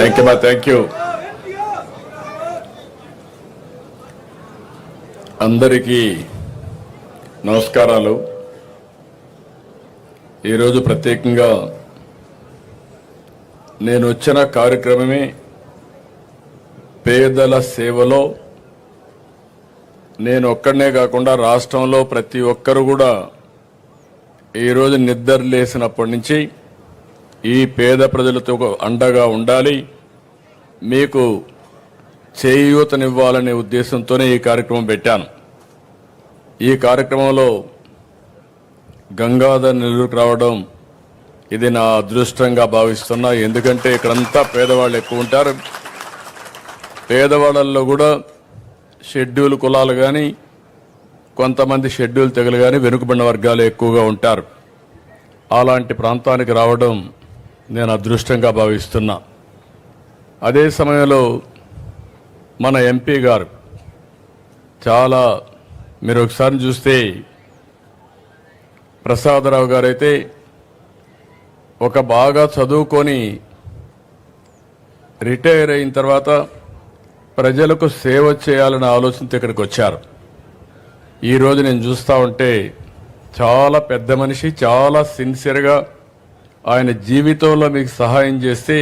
Thank you అందరికీ నమస్కారాలు. ఈరోజు ప్రత్యేకంగా నేను వచ్చిన కార్యక్రమమే పేదల సేవలో. నేను ఒక్కడనే కాకుండా రాష్ట్రంలో ప్రతి ఒక్కరు కూడా ఈరోజు నిద్ర లేసినప్పటి నుంచి ఈ పేద ప్రజలతో అండగా ఉండాలి, మీకు చేయూతనివ్వాలనే ఉద్దేశంతోనే ఈ కార్యక్రమం పెట్టాను. ఈ కార్యక్రమంలో గంగాధర్ నెల్లూరుకు రావడం ఇది నా అదృష్టంగా భావిస్తున్నా. ఎందుకంటే ఇక్కడంతా పేదవాళ్ళు ఎక్కువ ఉంటారు. పేదవాళ్ళల్లో కూడా షెడ్యూల్ కులాలు కానీ, కొంతమంది షెడ్యూల్ తెగలు కానీ, వెనుకబడిన వర్గాలు ఎక్కువగా ఉంటారు. అలాంటి ప్రాంతానికి రావడం నేను అదృష్టంగా భావిస్తున్నా. అదే సమయంలో మన ఎంపీ గారు చాలా, మీరు ఒకసారి చూస్తే ప్రసాదరావు గారైతే ఒక బాగా చదువుకొని రిటైర్ అయిన తర్వాత ప్రజలకు సేవ చేయాలనే ఆలోచనతో ఇక్కడికి వచ్చారు. ఈరోజు నేను చూస్తూ ఉంటే చాలా పెద్ద మనిషి, చాలా సిన్సియర్గా ఆయన జీవితంలో మీకు సహాయం చేస్తే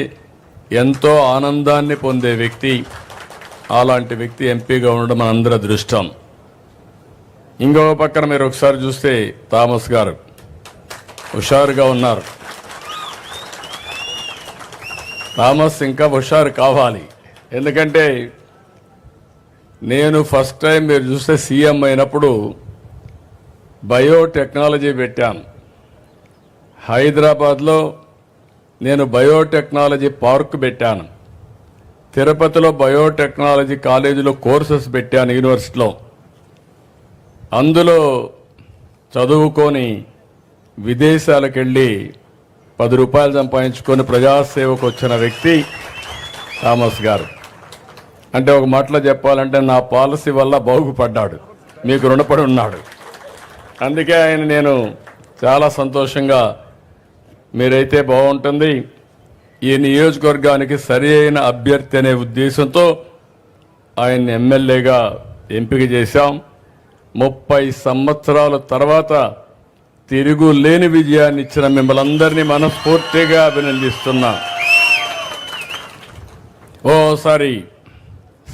ఎంతో ఆనందాన్ని పొందే వ్యక్తి. అలాంటి వ్యక్తి ఎంపీగా ఉండడం మనందరి అదృష్టం. ఇంకో పక్కన మీరు ఒకసారి చూస్తే థామస్ గారు హుషారుగా ఉన్నారు. థామస్ ఇంకా హుషారు కావాలి. ఎందుకంటే నేను ఫస్ట్ టైం మీరు చూస్తే సీఎం అయినప్పుడు బయోటెక్నాలజీ పెట్టాను. హైదరాబాద్లో నేను బయోటెక్నాలజీ పార్క్ పెట్టాను. తిరుపతిలో బయోటెక్నాలజీ కాలేజీలో కోర్సెస్ పెట్టాను యూనివర్సిటీలో. అందులో చదువుకొని విదేశాలకు వెళ్ళి 10 రూపాయలు సంపాదించుకొని ప్రజాసేవకు వచ్చిన వ్యక్తి థామస్ గారు. అంటే ఒక మాటలో చెప్పాలంటే నా పాలసీ వల్ల బాగుపడ్డాడు, మీకు రుణపడి ఉన్నాడు. అందుకే ఆయన నేను చాలా సంతోషంగా, మీరైతే బాగుంటుంది, ఈ నియోజకవర్గానికి సరి అయిన అభ్యర్థి అనే ఉద్దేశంతో ఆయన్ని ఎమ్మెల్యేగా ఎంపిక చేశాం. 30 సంవత్సరాల తర్వాత తిరుగులేని విజయాన్ని ఇచ్చిన మిమ్మల్ని అందరినీ మనస్ఫూర్తిగా అభినందిస్తున్నా. ఓసారి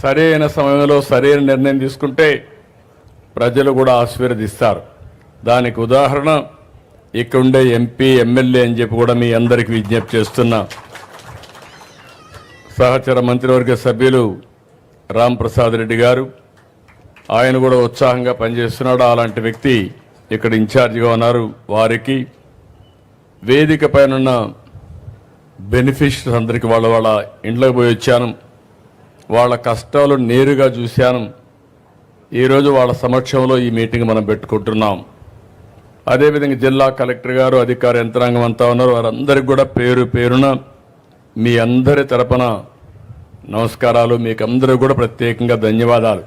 సరైన సమయంలో సరైన నిర్ణయం తీసుకుంటే ప్రజలు కూడా ఆశీర్వదిస్తారు. దానికి ఉదాహరణ ఇక్కడుండే ఎంపీ, ఎమ్మెల్యే అని చెప్పి కూడా మీ అందరికీ విజ్ఞప్తి చేస్తున్నా. సహచర మంత్రివర్గ సభ్యులు రామ్ ప్రసాద్ రెడ్డి గారు, ఆయన కూడా ఉత్సాహంగా పనిచేస్తున్నాడు. అలాంటి వ్యక్తి ఇక్కడ ఇన్ఛార్జిగా ఉన్నారు. వారికి వేదిక పైన బెనిఫిషరీస్ అందరికీ వాళ్ళ ఇంట్లోకి పోయి వచ్చాను. వాళ్ళ కష్టాలు నేరుగా చూశాను. ఈరోజు వాళ్ళ సమక్షంలో ఈ మీటింగ్ మనం పెట్టుకుంటున్నాం. అదేవిధంగా జిల్లా కలెక్టర్ గారు, అధికార యంత్రాంగం అంతా ఉన్నారు. వారందరికీ కూడా పేరు పేరున మీ అందరి తరపున నమస్కారాలు. మీకు అందరూ కూడా ప్రత్యేకంగా ధన్యవాదాలు.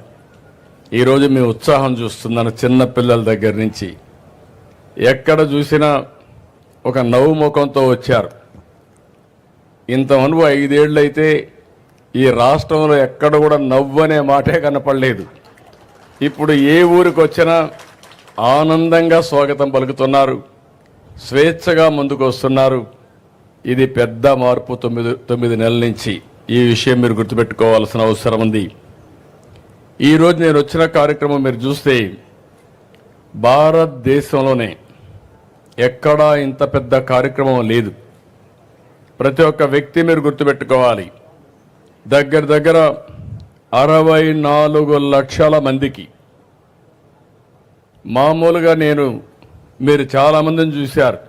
ఈరోజు మీ ఉత్సాహం చూస్తున్నాను. చిన్న పిల్లల దగ్గర నుంచి ఎక్కడ చూసినా ఒక నవ్వు ముఖంతో వచ్చారు. ఇంతవరకు 5 ఏళ్ళు అయితే ఈ రాష్ట్రంలో ఎక్కడ కూడా నవ్వు అనే మాటే కనపడలేదు. ఇప్పుడు ఏ ఊరికి వచ్చినా ఆనందంగా స్వాగతం పలుకుతున్నారు, స్వేచ్ఛగా ముందుకు వస్తున్నారు. ఇది పెద్ద మార్పు 9 నెలల నుంచి. ఈ విషయం మీరు గుర్తుపెట్టుకోవాల్సిన అవసరం ఉంది. ఈరోజు నేను వచ్చిన కార్యక్రమం మీరు చూస్తే భారతదేశంలోనే ఎక్కడా ఇంత పెద్ద కార్యక్రమం లేదు. ప్రతి ఒక్క వ్యక్తి మీరు గుర్తుపెట్టుకోవాలి, దగ్గర 64 లక్షల మందికి. మామూలుగా మీరు చాలామందిని చూశారు.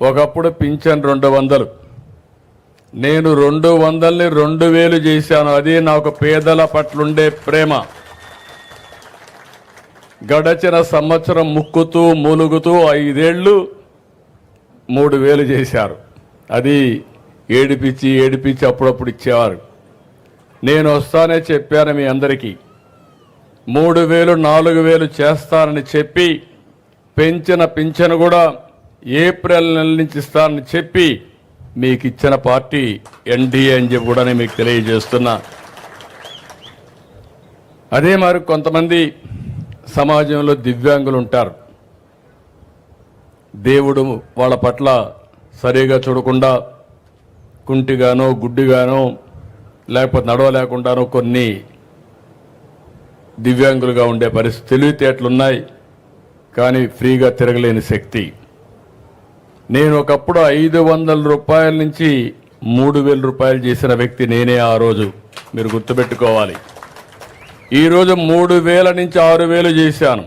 ఒకప్పుడు పింఛన్ 200, నేను 200ని 2000 చేశాను. అది నాకు పేదల పట్లుండే ప్రేమ. గడచిన సంవత్సరం ముక్కుతూ మూలుగుతూ 5 ఏళ్ళు 3000 చేశారు. అది ఏడిపించి అప్పుడప్పుడు ఇచ్చేవారు. నేను వస్తానే చెప్పాను మీ అందరికీ, 3000 4000 చేస్తానని చెప్పి పెంచిన పింఛను కూడా ఏప్రిల్ నెల నుంచి ఇస్తానని చెప్పి మీకు ఇచ్చిన పార్టీ ఎన్డీఏ అని చెప్పి కూడా నేను మీకు తెలియజేస్తున్నా. అదే మరి కొంతమంది సమాజంలో దివ్యాంగులు ఉంటారు. దేవుడు వాళ్ళ పట్ల సరిగా చూడకుండా కుంటిగానో గుడ్డిగానో లేకపోతే నడవలేకుండానో కొన్ని దివ్యాంగులుగా ఉండే పరిస్థితి, తెలివితేటలున్నాయి కానీ ఫ్రీగా తిరగలేని శక్తి. నేను ఒకప్పుడు 500 రూపాయల నుంచి 3000 రూపాయలు చేసిన వ్యక్తి నేనే ఆ రోజు. మీరు గుర్తుపెట్టుకోవాలి. ఈరోజు 3000 నుంచి 6000 చేశాను.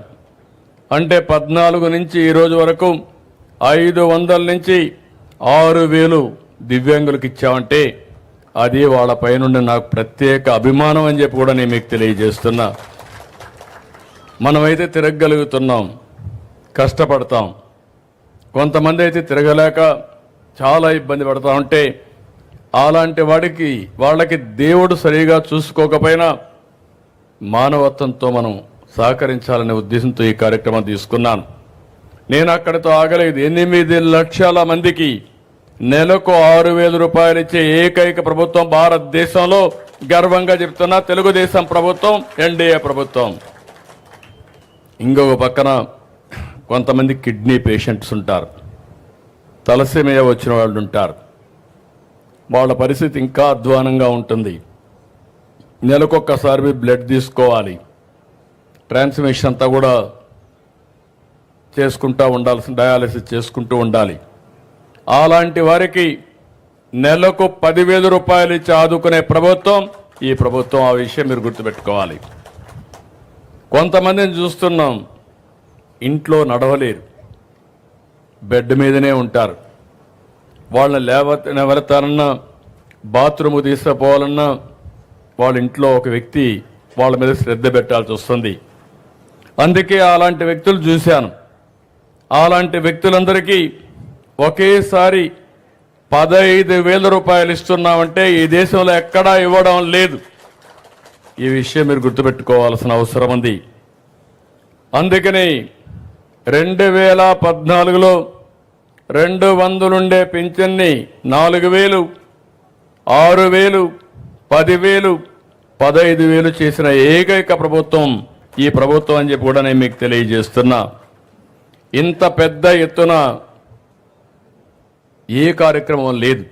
అంటే 14 నుంచి ఈరోజు వరకు 500 నుంచి 6000 దివ్యాంగులకు ఇచ్చామంటే అది వాళ్ళ పైనుండి నాకు ప్రత్యేక అభిమానం అని చెప్పి కూడా నేను మీకు తెలియజేస్తున్నా. మనమైతే తిరగగలుగుతున్నాం, కష్టపడతాం. కొంతమంది అయితే తిరగలేక చాలా ఇబ్బంది పడతా ఉంటే అలాంటి వాళ్ళకి దేవుడు సరిగా చూసుకోకపోయినా మానవత్వంతో మనం సహకరించాలనే ఉద్దేశంతో ఈ కార్యక్రమం తీసుకున్నాను. నేను అక్కడితో ఆగలేదు. 8 లక్షల మందికి నెలకు 6000 రూపాయలు ఇచ్చే ఏకైక ప్రభుత్వం భారతదేశంలో గర్వంగా చెప్తున్నా తెలుగుదేశం ప్రభుత్వం, ఎన్డీఏ ప్రభుత్వం. ఇంకొక పక్కన కొంతమంది కిడ్నీ పేషెంట్స్ ఉంటారు, తలసేమియా వచ్చిన వాళ్ళు ఉంటారు. వాళ్ళ పరిస్థితి ఇంకా అధ్వానంగా ఉంటుంది. నెలకొక్కసారి బ్లడ్ తీసుకోవాలి, ట్రాన్స్మిషన్ అంతా కూడా చేసుకుంటూ ఉండాల్సిన, డయాలసిస్ చేసుకుంటూ ఉండాలి. అలాంటి వారికి నెలకు 10,000 రూపాయలు ఇచ్చి ఆదుకునే ప్రభుత్వం ఈ ప్రభుత్వం. ఆ విషయం మీరు గుర్తుపెట్టుకోవాలి. కొంతమందిని చూస్తున్నాం, ఇంట్లో నడవలేరు, బెడ్ మీదనే ఉంటారు. వాళ్ళని లేవతారన్నా బాత్రూమ్ తీసుకుపోవాలన్నా వాళ్ళ ఇంట్లో ఒక వ్యక్తి వాళ్ళ మీద శ్రద్ధ పెట్టాల్సి వస్తుంది. అందుకే అలాంటి వ్యక్తులు చూశాను. అలాంటి వ్యక్తులందరికీ ఒకేసారి 15,000 రూపాయలు ఇస్తున్నామంటే ఈ దేశంలో ఎక్కడా ఇవ్వడం లేదు. ఈ విషయం మీరు గుర్తుపెట్టుకోవాల్సిన అవసరం ఉంది. అందుకని 2014లో 200 ఉండే పింఛన్ని 4,000, 6,000, 10,000, 15,000 చేసిన ఏకైక ప్రభుత్వం ఈ ప్రభుత్వం అని చెప్పి కూడా నేను మీకు తెలియజేస్తున్నా. ఇంత పెద్ద ఎత్తున ఏ కార్యక్రమం లేదు.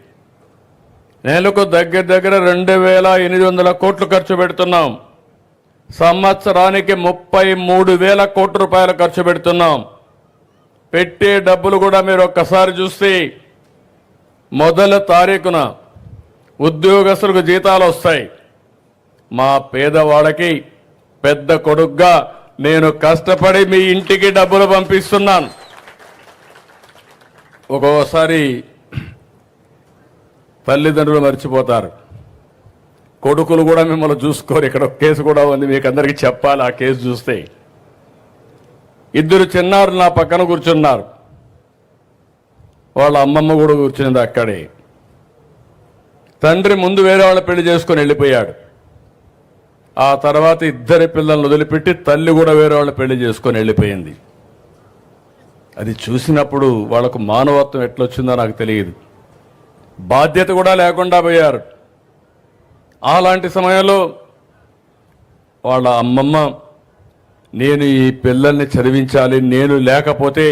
నెలకు దగ్గర 2,800 కోట్లు ఖర్చు పెడుతున్నాం. సంవత్సరానికి 33,000 కోట్ల రూపాయలు ఖర్చు పెడుతున్నాం. పెట్టే డబ్బులు కూడా మీరు ఒక్కసారి చూస్తే మొదటి తారీఖున ఉద్యోగస్తులకు జీతాలు వస్తాయి. మా పేదవాళ్ళకి పెద్ద కొడుగ్గా నేను కష్టపడి మీ ఇంటికి డబ్బులు పంపిస్తున్నాను. ఒక్కోసారి తల్లిదండ్రులు మర్చిపోతారు, కొడుకులు కూడా మిమ్మల్ని చూసుకోరు. ఇక్కడ ఒక కేసు కూడా ఉంది, మీకు అందరికీ చెప్పాలి. ఆ కేసు చూస్తే 2 చిన్నారులు నా పక్కన కూర్చున్నారు. వాళ్ళ అమ్మమ్మ కూడా కూర్చున్నది అక్కడే. తండ్రి ముందు వేరే వాళ్ళ పెళ్లి చేసుకొని వెళ్ళిపోయాడు. ఆ తర్వాత 2 పిల్లలను వదిలిపెట్టి తల్లి కూడా వేరే వాళ్ళ పెళ్లి చేసుకొని వెళ్ళిపోయింది. అది చూసినప్పుడు వాళ్ళకు మానవత్వం ఎట్లొచ్చిందో నాకు తెలియదు. బాధ్యత కూడా లేకుండా పోయారు. అలాంటి సమయంలో వాళ్ళ అమ్మమ్మ, నేను ఈ పిల్లల్ని చదివించాలి, నేను లేకపోతే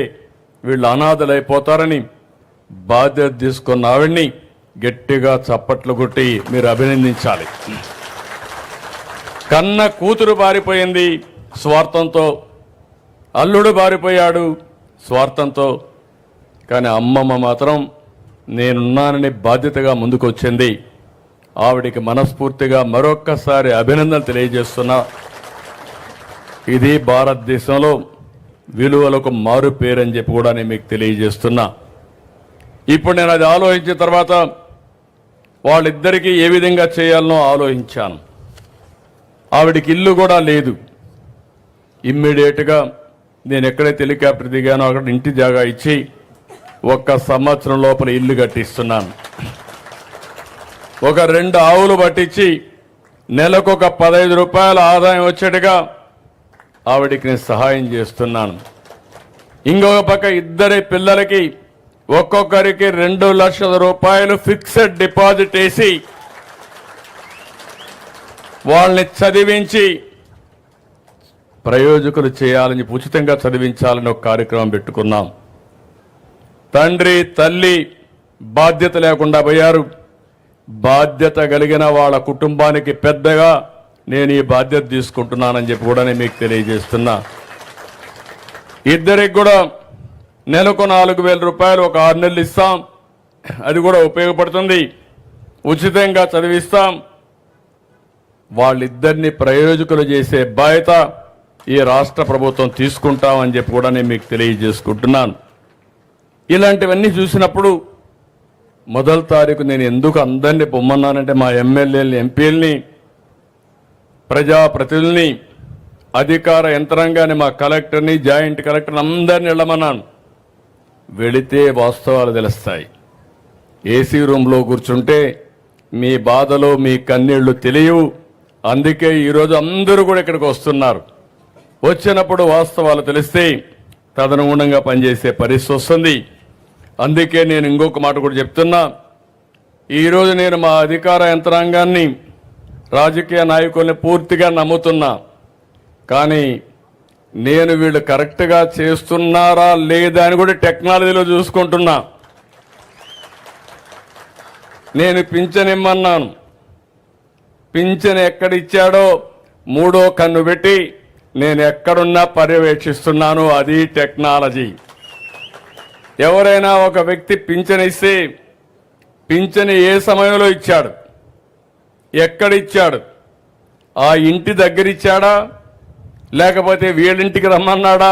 వీళ్ళు అనాథలైపోతారని బాధ్యత తీసుకున్న ఆవిడ్ని గట్టిగా చప్పట్లు కొట్టి మీరు అభినందించాలి. కన్న కూతురు బారిపోయింది స్వార్థంతో, అల్లుడు బారిపోయాడు స్వార్థంతో, కానీ అమ్మమ్మ మాత్రం నేనున్నానని బాధ్యతగా ముందుకొచ్చింది. ఆవిడికి మనస్ఫూర్తిగా మరొక్కసారి అభినందనలు తెలియజేస్తున్నా. ఇది భారతదేశంలో విలువలకు మారు పేరని చెప్పి కూడా నేను మీకు తెలియజేస్తున్నా. ఇప్పుడు నేను అది ఆలోచించిన తర్వాత వాళ్ళిద్దరికీ ఏ విధంగా చేయాలనో ఆలోచించాను. ఆవిడికి ఇల్లు కూడా లేదు. ఇమ్మీడియట్గా నేను ఎక్కడైతే హెలికాప్టర్ దిగానో అక్కడ ఇంటి జాగా ఇచ్చి 1 సంవత్సరం లోపల ఇల్లు కట్టిస్తున్నాను. ఒక 2 ఆవులు పట్టించి నెలకు ఒక 15 రూపాయల ఆదాయం వచ్చేట్టుగా ఆవిడికి నేను సహాయం చేస్తున్నాను. ఇంకొక పక్క 2 పిల్లలకి ఒక్కొక్కరికి 2 లక్షల రూపాయలు ఫిక్స్డ్ డిపాజిట్ వేసి వాళ్ళని చదివించి ప్రయోజకులు చేయాలని ఉచితంగా చదివించాలని ఒక కార్యక్రమం పెట్టుకున్నాం. తండ్రి తల్లి బాధ్యత లేకుండా పోయారు. బాధ్యత కలిగిన వాళ్ళ కుటుంబానికి పెద్దగా నేను ఈ బాధ్యత తీసుకుంటున్నానని చెప్పి కూడా నేను మీకు తెలియజేస్తున్నా. ఇద్దరికి కూడా నెలకు 4,000 రూపాయలు ఒక 6 నెలలు ఇస్తాం. అది కూడా ఉపయోగపడుతుంది. ఉచితంగా చదివిస్తాం. వాళ్ళిద్దరిని ప్రయోజకులు చేసే బాధ్యత ఈ రాష్ట్ర ప్రభుత్వం తీసుకుంటామని చెప్పి కూడా నేను మీకు తెలియజేసుకుంటున్నాను. ఇలాంటివన్నీ చూసినప్పుడు మొదటి తారీఖు నేను ఎందుకు అందరినీ పొమ్మన్నానంటే మా ఎమ్మెల్యేలని, ఎంపీలని, ప్రజాప్రతినిధుల్ని, అధికార యంత్రాంగాన్ని, మా కలెక్టర్ని, జాయింట్ కలెక్టర్ని అందరిని వెళ్ళమన్నాను. వెళితే వాస్తవాలు తెలుస్తాయి. ఏసీ రూమ్లో కూర్చుంటే మీ బాధలు, మీ కన్నీళ్లు తెలియవు. అందుకే ఈరోజు అందరూ కూడా ఇక్కడికి వస్తున్నారు. వచ్చినప్పుడు వాస్తవాలు తెలిస్తే తదనుగుణంగా పనిచేసే పరిస్థితి వస్తుంది. అందుకే నేను ఇంకొక మాట కూడా చెప్తున్నా. ఈరోజు నేను మా అధికార యంత్రాంగాన్ని, రాజకీయ నాయకుల్ని పూర్తిగా నమ్ముతున్నా. కానీ నేను వీళ్ళు కరెక్ట్గా చేస్తున్నారా లేదా అని కూడా టెక్నాలజీలో చూసుకుంటున్నా. నేను పింఛన్ ఇమ్మన్నాను. పింఛన్ ఎక్కడిచ్చాడో 3వ కన్ను పెట్టి నేను ఎక్కడున్నా పర్యవేక్షిస్తున్నాను. అది టెక్నాలజీ. ఎవరైనా ఒక వ్యక్తి పింఛన్ ఇస్తే పింఛన్ ఏ సమయంలో ఇచ్చాడు, ఎక్కడిచ్చాడు, ఆ ఇంటి దగ్గర ఇచ్చాడా, లేకపోతే వీళ్ళింటికి రమ్మన్నాడా,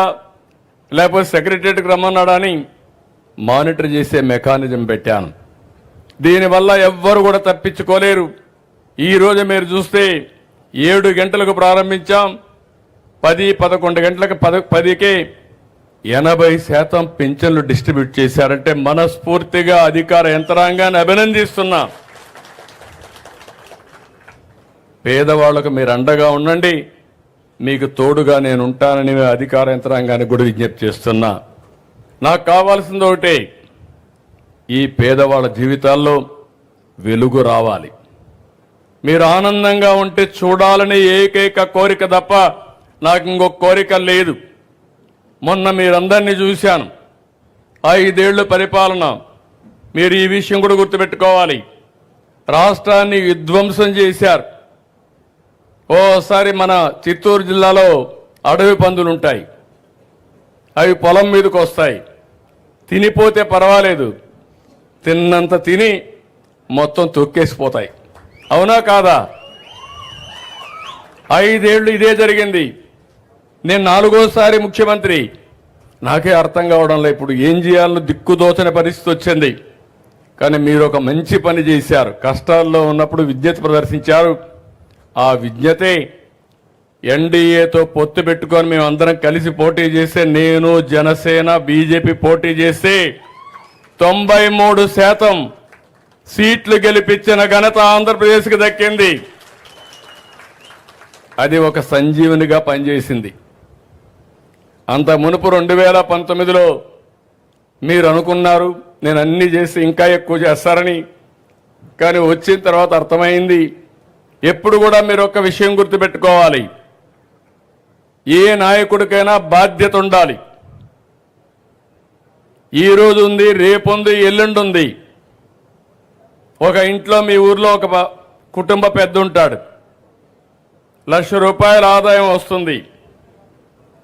లేకపోతే సెక్రటరియట్కి రమ్మన్నాడా అని మానిటర్ చేసే మెకానిజం పెట్టాను. దీనివల్ల ఎవ్వరు కూడా తప్పించుకోలేరు. ఈరోజు మీరు చూస్తే 7 గంటలకు ప్రారంభించాం. 10-11 గంటలకు 10కే 80% పింఛన్లు డిస్ట్రిబ్యూట్ చేశారంటే మనస్ఫూర్తిగా అధికార యంత్రాంగాన్ని అభినందిస్తున్నా. పేదవాళ్లకు మీరు అండగా ఉండండి. మీకు తోడుగా నేను ఉంటానని అధికార యంత్రాంగానికి కూడా విజ్ఞప్తి చేస్తున్నా. నాకు కావాల్సింది ఒకటే, ఈ పేదవాళ్ళ జీవితాల్లో వెలుగు రావాలి. మీరు ఆనందంగా ఉంటే చూడాలని ఏకైక కోరిక తప్ప నాకు ఇంకొక కోరిక లేదు. మొన్న మీరందరినీ చూశాను. 5 ఏళ్ల పరిపాలన. మీరు ఈ విషయం కూడా గుర్తుపెట్టుకోవాలి. రాష్ట్రాన్ని విధ్వంసం చేశారు. ఓసారి మన చిత్తూరు జిల్లాలో అడవి పందులు ఉంటాయి. అవి పొలం మీదకి వస్తాయి. తినిపోతే పర్వాలేదు, తిన్నంత తిని మొత్తం తొక్కేసిపోతాయి. అవునా కాదా? 5 ఏళ్లు ఇదే జరిగింది. నేను 4వసారి ముఖ్యమంత్రి. నాకే అర్థం కావడం లేదు ఇప్పుడు ఏం చేయాలో దిక్కుదోచని పరిస్థితి వచ్చింది. కానీ మీరు ఒక మంచి పని చేశారు. కష్టాల్లో ఉన్నప్పుడు విజ్ఞత ప్రదర్శించారు. ఆ విజ్ఞతే ఎన్డీఏతో పొత్తు పెట్టుకొని మేము అందరం కలిసి పోటీ చేస్తే, నేను, జనసేన, బీజేపీ పోటీ చేస్తే 93% సీట్లు గెలిపించిన ఘనత ఆంధ్రప్రదేశ్కి దక్కింది. అది ఒక సంజీవునిగా పనిచేసింది. అంత మునుపు 2019లో మీరు అనుకున్నారు నేను అన్ని చేసి ఇంకా ఎక్కువ చేస్తారని. కానీ వచ్చిన తర్వాత అర్థమైంది. ఎప్పుడు కూడా మీరు ఒక విషయం గుర్తుపెట్టుకోవాలి, ఏ నాయకుడికైనా బాధ్యత ఉండాలి. ఈ రోజు ఉంది, రేపు ఉంది, ఎల్లుండి ఉంది. ఒక ఇంట్లో మీ ఊర్లో ఒక కుటుంబ పెద్ద ఉంటాడు. 1,00,000 రూపాయల ఆదాయం వస్తుంది.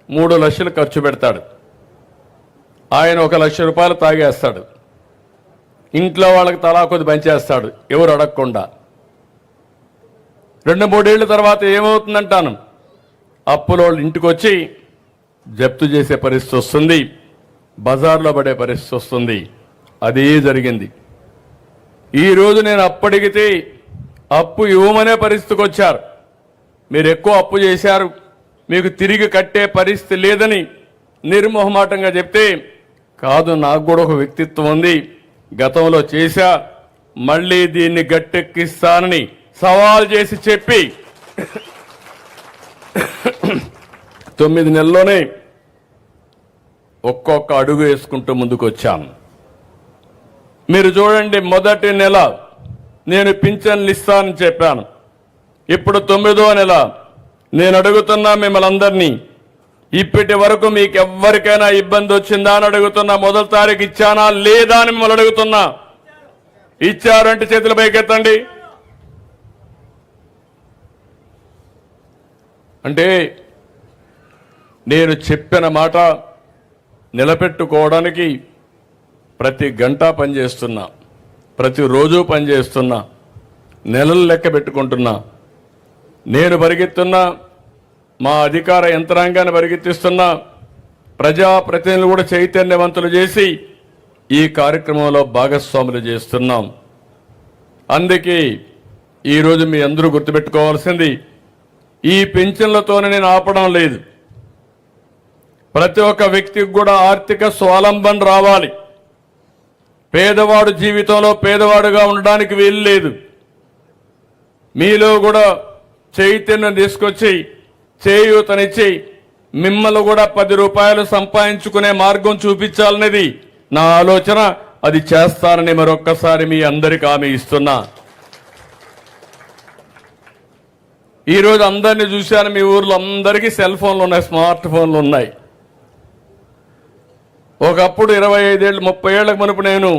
3 లక్షలు ఖర్చు పెడతాడు. ఆయన 1,00,000 రూపాయలు తాగేస్తాడు. ఇంట్లో వాళ్ళకి తలా కొద్ది పంచేస్తాడు ఎవరు అడగకుండా. 2-3 ఏళ్ల తర్వాత ఏమవుతుందంటాను, అప్పుల వాళ్ళు ఇంటికి వచ్చి జప్తు చేసే పరిస్థితి వస్తుంది, బజార్లో పడే పరిస్థితి వస్తుంది. అదే జరిగింది. ఈరోజు నేను అప్పటికితే అప్పు ఇవ్వమనే పరిస్థితికి వచ్చారు. మీరు ఎక్కువ అప్పు చేశారు, మీకు తిరిగి కట్టే పరిస్థితి లేదని నిర్మోహమాటంగా చెప్తే, కాదు నాకు కూడా ఒక వ్యక్తిత్వం ఉంది, గతంలో చేశా, మళ్ళీ దీన్ని గట్టెక్కిస్తానని సవాల్ చేసి చెప్పి 9 నెలల్లోనే ఒక్కొక్క అడుగు వేసుకుంటూ ముందుకు వచ్చాను. మీరు చూడండి, మొదటి నెల నేను పింఛన్లు ఇస్తానని చెప్పాను. ఇప్పుడు 9వ నెల నేను అడుగుతున్నా మిమ్మల్ని అందరినీ, ఇప్పటి వరకు మీకు ఎవరికైనా ఇబ్బంది వచ్చిందా అని అడుగుతున్నా. మొదటి తారీఖు ఇచ్చానా లేదా అని మిమ్మల్ని అడుగుతున్నా. ఇచ్చారంటే చేతులు పైకెత్తండి. అంటే నేను చెప్పిన మాట నిలబెట్టుకోవడానికి ప్రతి గంట పనిచేస్తున్నా, ప్రతిరోజు పనిచేస్తున్నా, నెలలు లెక్క పెట్టుకుంటున్నా. నేను పరిగెత్తున్నా, మా అధికార యంత్రాంగాన్ని పరిగెత్తిస్తున్నా, ప్రజాప్రతినిధులు కూడా చైతన్యవంతులు చేసి ఈ కార్యక్రమంలో భాగస్వాములు చేస్తున్నాం. అందుకే ఈరోజు మీ అందరూ గుర్తుపెట్టుకోవాల్సింది, ఈ పింఛన్లతోనే నేను ఆపడం లేదు. ప్రతి ఒక్క వ్యక్తికి కూడా ఆర్థిక స్వావలంబన రావాలి. పేదవాడు జీవితంలో పేదవాడుగా ఉండడానికి వీలు లేదు. మీలో కూడా చైతన్యం తీసుకొచ్చి చేయూతనిచ్చి మిమ్మల్ని కూడా 10 రూపాయలు సంపాదించుకునే మార్గం చూపించాలనేది నా ఆలోచన. అది చేస్తానని మరొక్కసారి మీ అందరికీ హామీ ఇస్తున్నా. ఈరోజు అందరినీ చూశాను, మీ ఊర్లో అందరికీ సెల్ ఫోన్లు ఉన్నాయి, స్మార్ట్ ఫోన్లు ఉన్నాయి. ఒకప్పుడు 25 ఏళ్ళు 30 ఏళ్లకు మునుపు నేను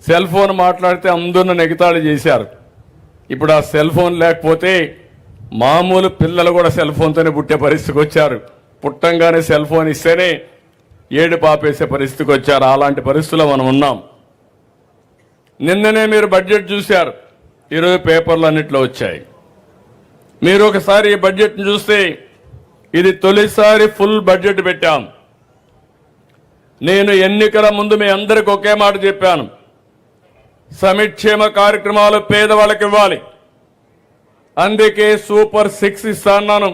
సెల్ ఫోన్ మాట్లాడితే అందరూ నెగతాళి చేశారు. ఇప్పుడు ఆ సెల్ ఫోన్ లేకపోతే మామూలు పిల్లలు కూడా సెల్ ఫోన్తోనే పుట్టే పరిస్థితికి వచ్చారు. పుట్టంగానే సెల్ ఫోన్ ఇస్తేనే ఏడు పాపేసే పరిస్థితికి వచ్చారు. అలాంటి పరిస్థితుల్లో మనం ఉన్నాం. నిన్ననే మీరు బడ్జెట్ చూశారు, ఈరోజు పేపర్లు అన్నిట్లో వచ్చాయి. మీరు ఒకసారి ఈ బడ్జెట్ని చూస్తే ఇది తొలిసారి ఫుల్ బడ్జెట్ పెట్టాం. నేను ఎన్నికల ముందు మీ అందరికి ఒకే మాట చెప్పాను, సంక్షేమ కార్యక్రమాలు పేదవాళ్ళకి ఇవ్వాలి. అందుకే సూపర్ 6 ఇస్తాను.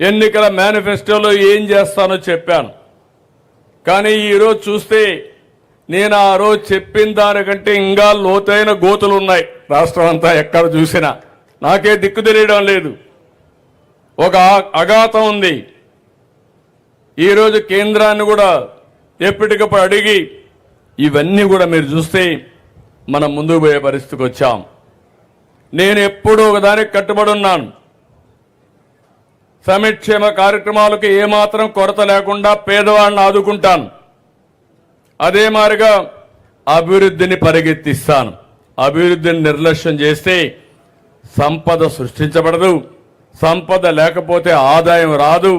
ఎన్నికల మేనిఫెస్టోలో ఏం చేస్తానో చెప్పాను. కానీ ఈరోజు చూస్తే నేను ఆ రోజు చెప్పిన దానికంటే ఇంకా లోతైన గోతులు ఉన్నాయి. రాష్ట్రం అంతా ఎక్కడ చూసినా నాకే దిక్కు తెలియడం లేదు. ఒక అఘాతం ఉంది. ఈరోజు కేంద్రాన్ని కూడా ఎప్పటికప్పుడు అడిగి ఇవన్నీ కూడా మీరు చూస్తే మనం ముందుకు పోయే పరిస్థితికి వచ్చాం. నేను ఎప్పుడూ ఒకదానికి కట్టుబడి ఉన్నాను. సంక్షేమ కార్యక్రమాలకు ఏమాత్రం కొరత లేకుండా పేదవాళ్ళని ఆదుకుంటాను. అదే మాదిరిగా అభివృద్ధిని పరిగెత్తిస్తాను. అభివృద్ధిని నిర్లక్ష్యం చేస్తే సంపద సృష్టించబడదు. సంపద లేకపోతే ఆదాయం రాదు.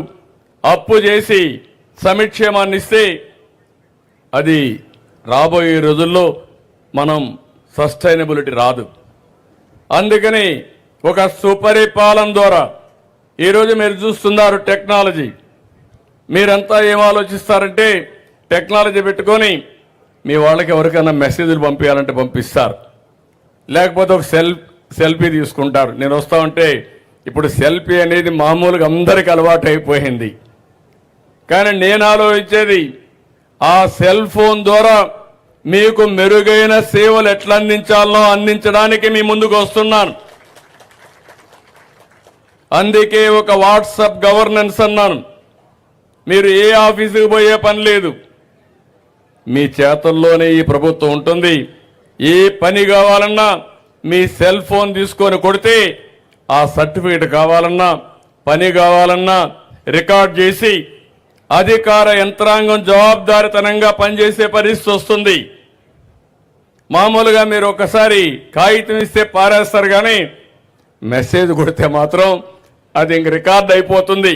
అప్పు చేసి సంక్షేమాన్ని ఇస్తే అది రాబోయే రోజుల్లో మనం సస్టైనబిలిటీ రాదు. అందుకని ఒక సుపరిపాలన ద్వారా ఈరోజు మీరు చూస్తున్నారు టెక్నాలజీ. మీరంతా ఏం ఆలోచిస్తారంటే టెక్నాలజీ పెట్టుకొని మీ వాళ్ళకి ఎవరికైనా మెసేజ్లు పంపించాలంటే పంపిస్తారు, లేకపోతే ఒక సెల్ఫీ తీసుకుంటారు. నేను వస్తా ఉంటే ఇప్పుడు సెల్ఫీ అనేది మామూలుగా అందరికీ అలవాటు అయిపోయింది. కానీ నేను ఆలోచించేది ఆ సెల్ ఫోన్ ద్వారా మీకు మెరుగైన సేవలు ఎట్లా అందించాలనో అందించడానికి మీ ముందుకు వస్తున్నాను. అందుకే ఒక వాట్సాప్ గవర్నెన్స్ అన్నాను. మీరు ఏ ఆఫీసుకు పోయే పని లేదు, మీ చేతుల్లోనే ఈ ప్రభుత్వం ఉంటుంది. ఏ పని కావాలన్నా మీ సెల్ ఫోన్ తీసుకొని కొడితే ఆ సర్టిఫికేట్ కావాలన్నా పని కావాలన్నా రికార్డ్ చేసి అధికార యంత్రాంగం జవాబుదారితనంగా పనిచేసే పరిస్థితి వస్తుంది. మామూలుగా మీరు ఒకసారి కాగితం ఇస్తే పారేస్తారు, కానీ మెసేజ్ కొడితే మాత్రం అది ఇంక రికార్డ్ అయిపోతుంది.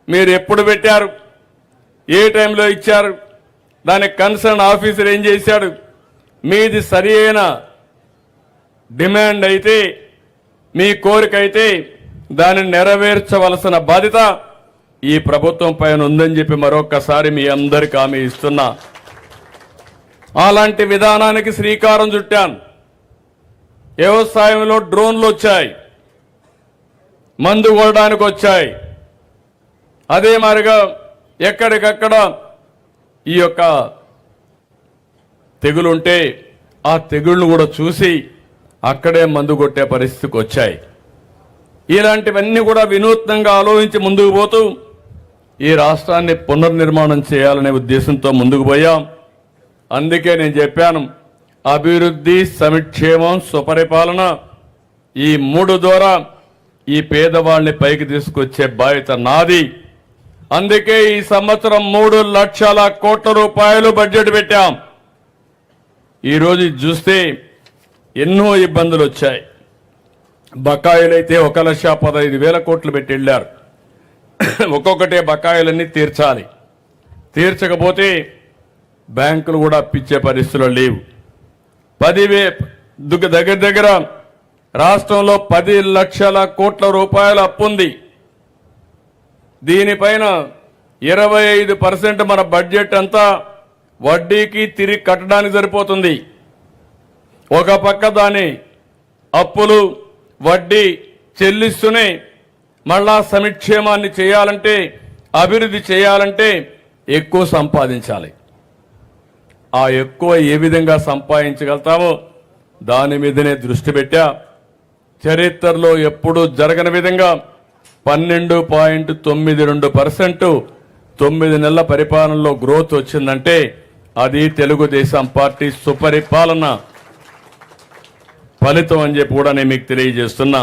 మీరు ఎప్పుడు పెట్టారు, ఏ టైంలో ఇచ్చారు, దానికి కన్సర్న్ ఆఫీసర్ ఏం చేశాడు, మీది సరి అయిన డిమాండ్ అయితే మీ కోరిక అయితే దానిని నెరవేర్చవలసిన బాధ్యత ఈ ప్రభుత్వం పైన ఉందని చెప్పి మరొకసారి మీ అందరికీ హామీ ఇస్తున్నా. అలాంటి విధానానికి శ్రీకారం చుట్టాను. వ్యవసాయంలో డ్రోన్లు వచ్చాయి, మందు కొనడానికి వచ్చాయి. అదే మాదిరిగా ఎక్కడికక్కడ ఈ యొక్క తెగులుంటే ఆ తెగుళ్లు కూడా చూసి అక్కడే మందు కొట్టే పరిస్థితికి వచ్చాయి. ఇలాంటివన్నీ కూడా వినూత్నంగా ఆలోచించి ముందుకు పోతూ ఈ రాష్ట్రాన్ని పునర్నిర్మాణం చేయాలనే ఉద్దేశంతో ముందుకు పోయాం. అందుకే నేను చెప్పాను, అభివృద్ధి, సంక్షేమం, సుపరిపాలన ఈ మూడు ద్వారా ఈ పేదవాళ్ళని పైకి తీసుకొచ్చే బాధ్యత నాది. అందుకే ఈ సంవత్సరం 3 లక్షల కోట్ల రూపాయలు బడ్జెట్ పెట్టాం. ఈరోజు ఇది చూస్తే ఎన్నో ఇబ్బందులు వచ్చాయి. బకాయిలైతే 1,15,000 కోట్లు పెట్టి వెళ్ళారు. ఒక్కొక్కటే బకాయిలన్నీ తీర్చాలి. తీర్చకపోతే బ్యాంకులు కూడా అప్పిచ్చే పరిస్థితులు లేవు. దగ్గర దగ్గర రాష్ట్రంలో 10 లక్షల కోట్ల రూపాయల అప్పుంది. దీనిపైన 25% మన బడ్జెట్ అంతా వడ్డీకి తిరిగి కట్టడానికి సరిపోతుంది. ఒక పక్క దాని అప్పులు వడ్డీ చెల్లిస్తూనే మళ్ళా సంక్షేమాన్ని చేయాలంటే, అభివృద్ధి చేయాలంటే ఎక్కువ సంపాదించాలి. ఆ ఎక్కువ ఏ విధంగా సంపాదించగలుగుతామో దాని మీదనే దృష్టి పెట్టా. చరిత్రలో ఎప్పుడూ జరగని విధంగా 12.92% 9 నెలల పరిపాలనలో గ్రోత్ వచ్చిందంటే అది తెలుగుదేశం పార్టీ సుపరిపాలన ఫలితం అని చెప్పి కూడా నేను మీకు తెలియజేస్తున్నా.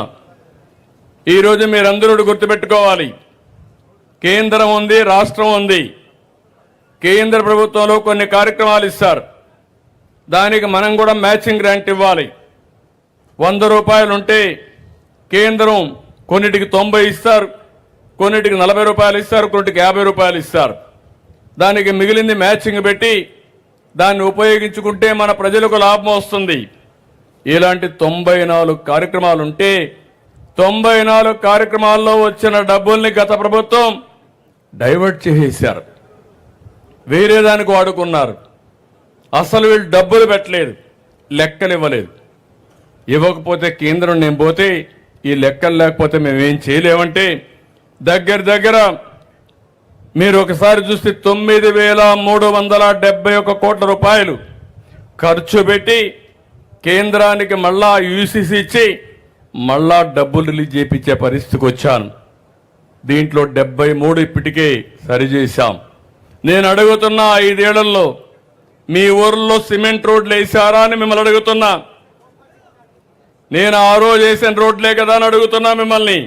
ఈరోజు మీరందరూ గుర్తుపెట్టుకోవాలి, కేంద్రం ఉంది, రాష్ట్రం ఉంది. కేంద్ర ప్రభుత్వంలో కొన్ని కార్యక్రమాలు ఇస్తారు, దానికి మనం కూడా మ్యాచింగ్ గ్రాంట్ ఇవ్వాలి. 100 రూపాయలు ఉంటే కేంద్రం కొన్నిటికి 90 ఇస్తారు, కొన్నిటికి 40 రూపాయలు ఇస్తారు, కొన్నిటికి 50 రూపాయలు ఇస్తారు. దానికి మిగిలింది మ్యాచింగ్ పెట్టి దాన్ని ఉపయోగించుకుంటే మన ప్రజలకు లాభం వస్తుంది. ఇలాంటి 94 కార్యక్రమాలు ఉంటే 94 కార్యక్రమాల్లో వచ్చిన డబ్బుల్ని గత ప్రభుత్వం డైవర్ట్ చేసేశారు, వేరే దానికి వాడుకున్నారు. అసలు వీళ్ళు డబ్బులు పెట్టలేదు, లెక్కలు ఇవ్వలేదు. ఇవ్వకపోతే కేంద్రం నేను పోతే ఈ లెక్కలు లేకపోతే మేమేం చేయలేమంటే దగ్గర మీరు ఒకసారి చూస్తే 9,371 కోట్ల రూపాయలు ఖర్చు పెట్టి కేంద్రానికి మళ్ళా యూసీసీ ఇచ్చి మళ్ళా డబ్బులు రిలీజ్ చేయించే పరిస్థితికి వచ్చాను. దీంట్లో 73 ఇప్పటికే సరిచేశాం. నేను అడుగుతున్నా, 5 ఏళ్లలో మీ ఊర్లో సిమెంట్ రోడ్లు వేసారా అని మిమ్మల్ని అడుగుతున్నా. నేను ఆ రోజు వేసిన రోడ్లే కదా అని అడుగుతున్నా మిమ్మల్ని.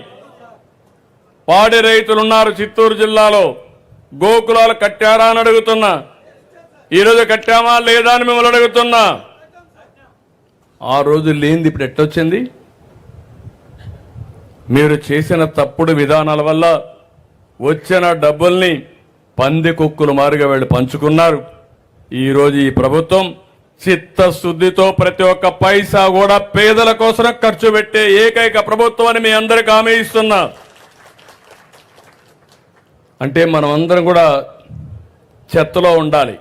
పాడి రైతులున్నారు చిత్తూరు జిల్లాలో, గోకులాలు కట్టారా అని అడుగుతున్నా. ఈరోజు కట్టామా లేదా అని మిమ్మల్ని అడుగుతున్నా. ఆ రోజు లేనిది ఇప్పుడు ఎట్టొచ్చింది? మీరు చేసిన తప్పుడు విధానాల వల్ల వచ్చిన డబ్బుల్ని పంది కుక్కులు మారుగా వెళ్ళి పంచుకున్నారు. ఈరోజు ఈ ప్రభుత్వం చిత్తశుద్ధితో ప్రతి ఒక్క పైసా కూడా పేదల కోసం ఖర్చు పెట్టే ఏకైక ప్రభుత్వం అని మీ అందరికి హామీ ఇస్తున్నా. అంటే మనం అందరం కూడా చెత్తలో ఉండాలి.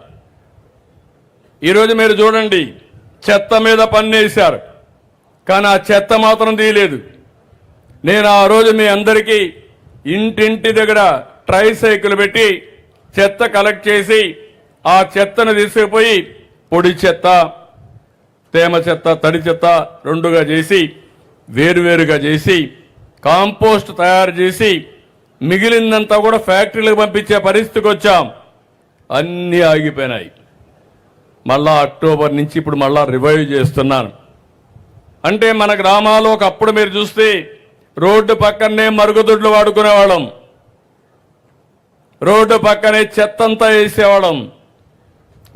ఈరోజు మీరు చూడండి, చెత్త మీద పన్నేశారు, కానీ ఆ చెత్త మాత్రం తీయలేదు. నేను ఆ రోజు మీ అందరికీ ఇంటింటి దగ్గర ట్రైసైకిల్ పెట్టి చెత్త కలెక్ట్ చేసి ఆ చెత్తను తీసుకుపోయి పొడి చెత్త, తేమ చెత్త, తడి చెత్త రెండుగా చేసి వేరువేరుగా చేసి కాంపోస్ట్ తయారు చేసి మిగిలిందంతా కూడా ఫ్యాక్టరీలకు పంపించే పరిస్థితికి వచ్చాం. అన్నీ ఆగిపోయినాయి. మళ్ళా అక్టోబర్ నుంచి ఇప్పుడు మళ్ళా రివైవ్ చేస్తున్నాను. అంటే మన గ్రామాల్లో ఒకప్పుడు మీరు చూస్తే రోడ్డు పక్కనే మరుగుదొడ్లు వాడుకునేవాళ్ళం, రోడ్డు పక్కనే చెత్తంతా వేసేవాళ్ళం.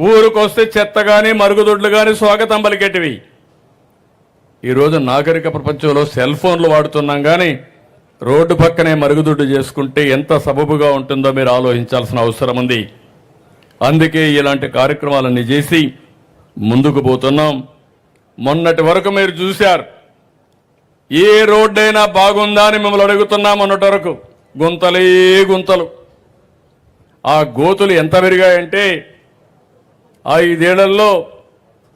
ఊరికొస్తే చెత్త కానీ మరుగుదొడ్లు కానీ స్వాగతం పలికేటివి. ఈరోజు నాగరిక ప్రపంచంలో సెల్ ఫోన్లు వాడుతున్నాం, కానీ రోడ్డు పక్కనే మరుగుదొడ్డు చేసుకుంటే ఎంత సబబుగా ఉంటుందో మీరు ఆలోచించాల్సిన అవసరం ఉంది. అందుకే ఇలాంటి కార్యక్రమాలన్నీ చేసి ముందుకు పోతున్నాం. మొన్నటి వరకు మీరు చూశారు, ఏ రోడ్డైనా బాగుందా అని మిమ్మల్ని అడుగుతున్నాం. మొన్నటి వరకు గుంతలే గుంతలు. ఆ గోతులు ఎంత పెరిగాయంటే 5 ఏళ్లలో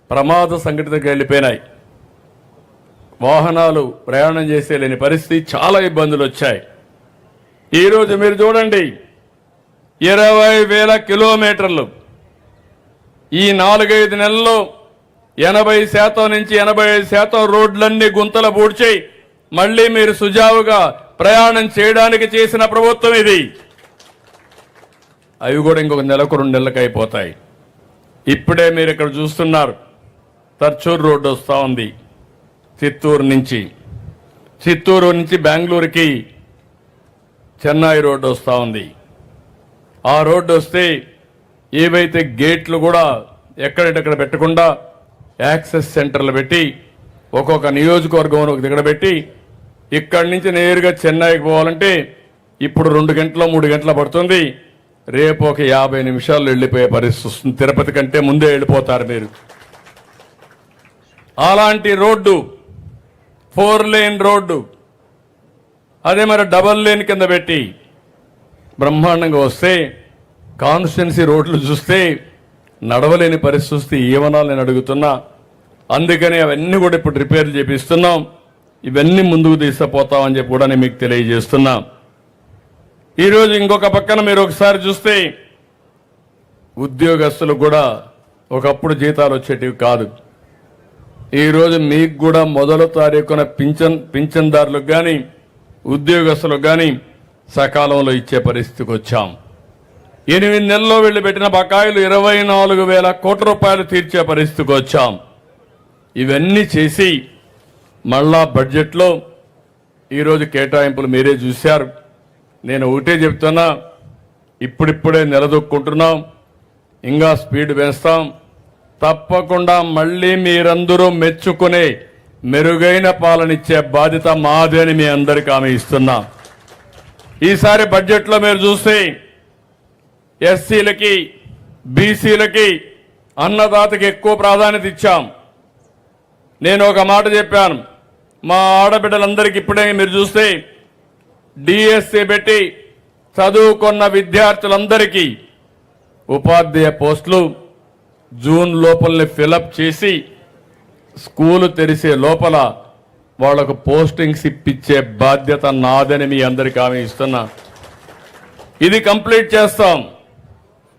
ప్రమాద సంఘటనకు వెళ్ళిపోయినాయి. వాహనాలు ప్రయాణం చేసేలేని పరిస్థితి, చాలా ఇబ్బందులు వచ్చాయి. ఈరోజు మీరు చూడండి, 20,000 కిలోమీటర్లు ఈ 4-5 నెలల్లో 80% నుంచి 85% రోడ్లన్నీ గుంతలు పూడ్చి మళ్ళీ మీరు సుజావుగా ప్రయాణం చేయడానికి చేసిన ప్రభుత్వం ఇది. అవి కూడా ఇంకొక నెలకు 2 నెలలకు అయిపోతాయి. ఇప్పుడే మీరు ఇక్కడ చూస్తున్నారు, తర్చూరు రోడ్డు వస్తూ ఉంది. చిత్తూరు నుంచి బెంగళూరుకి చెన్నై రోడ్డు వస్తూ ఉంది. ఆ రోడ్డు వస్తే ఏవైతే గేట్లు కూడా ఎక్కడెక్కడ పెట్టకుండా యాక్సెస్ సెంటర్లు పెట్టి ఒక్కొక్క నియోజకవర్గం ఒక దగ్గర పెట్టి ఇక్కడి నుంచి నేరుగా చెన్నైకి పోవాలంటే ఇప్పుడు 2 గంటలు 3 గంటలు పడుతుంది. రేపు ఒక 50 నిమిషాల్లో వెళ్ళిపోయే పరిస్థితి వస్తుంది. తిరుపతి కంటే ముందే వెళ్ళిపోతారు మీరు. అలాంటి రోడ్డు 4 లేన్ రోడ్డు, అదే మరి డబల్ లేన్ కింద పెట్టి బ్రహ్మాండంగా వస్తే కాన్స్టిట్యున్సీ రోడ్లు చూస్తే నడవలేని పరిస్థితి ఏమనాలి నేను అడుగుతున్నా. అందుకని అవన్నీ కూడా ఇప్పుడు రిపేర్లు చేపిస్తున్నాం. ఇవన్నీ ముందుకు తీసుకుపోతామని చెప్పి కూడా నేను మీకు తెలియజేస్తున్నా. ఈరోజు ఇంకొక పక్కన మీరు ఒకసారి చూస్తే ఉద్యోగస్తులు కూడా ఒకప్పుడు జీతాలు వచ్చేటివి కాదు. ఈరోజు మీకు కూడా మొదటి తారీఖున పింఛన్దారులకు కానీ ఉద్యోగస్తులకు కానీ సకాలంలో ఇచ్చే పరిస్థితికి వచ్చాం. 8 నెలల్లో వీళ్ళు పెట్టిన బకాయిలు 24,000 కోట్ల రూపాయలు తీర్చే పరిస్థితికి వచ్చాం. ఇవన్నీ చేసి మళ్ళా బడ్జెట్లో ఈరోజు కేటాయింపులు మీరే చూశారు. నేను ఒకటే చెప్తున్నా, ఇప్పుడిప్పుడే నిలదొక్కుంటున్నాం, ఇంకా స్పీడ్ వేస్తాం. తప్పకుండా మళ్ళీ మీరందరూ మెచ్చుకునే మెరుగైన పాలనిచ్చే బాధ్యత మాది అని మీ అందరికీ హామీ ఇస్తున్నా. ఈసారి బడ్జెట్లో మీరు చూస్తే ఎస్సీలకి బీసీలకి అన్నదాతకి ఎక్కువ ప్రాధాన్యత ఇచ్చాం. నేను ఒక మాట చెప్పాను, మా ఆడబిడ్డలందరికీ ఇప్పుడే మీరు చూస్తే డిఎస్సి పెట్టి చదువుకున్న విద్యార్థులందరికీ ఉపాధ్యాయ పోస్టులు జూన్ లోపలనే ఫిలప్ చేసి స్కూలు తెరిసే లోపల వాళ్లకు పోస్టింగ్స్ ఇప్పించే బాధ్యత నాదని మీ అందరికీ హామీ ఇస్తున్నా. ఇది కంప్లీట్ చేస్తాం.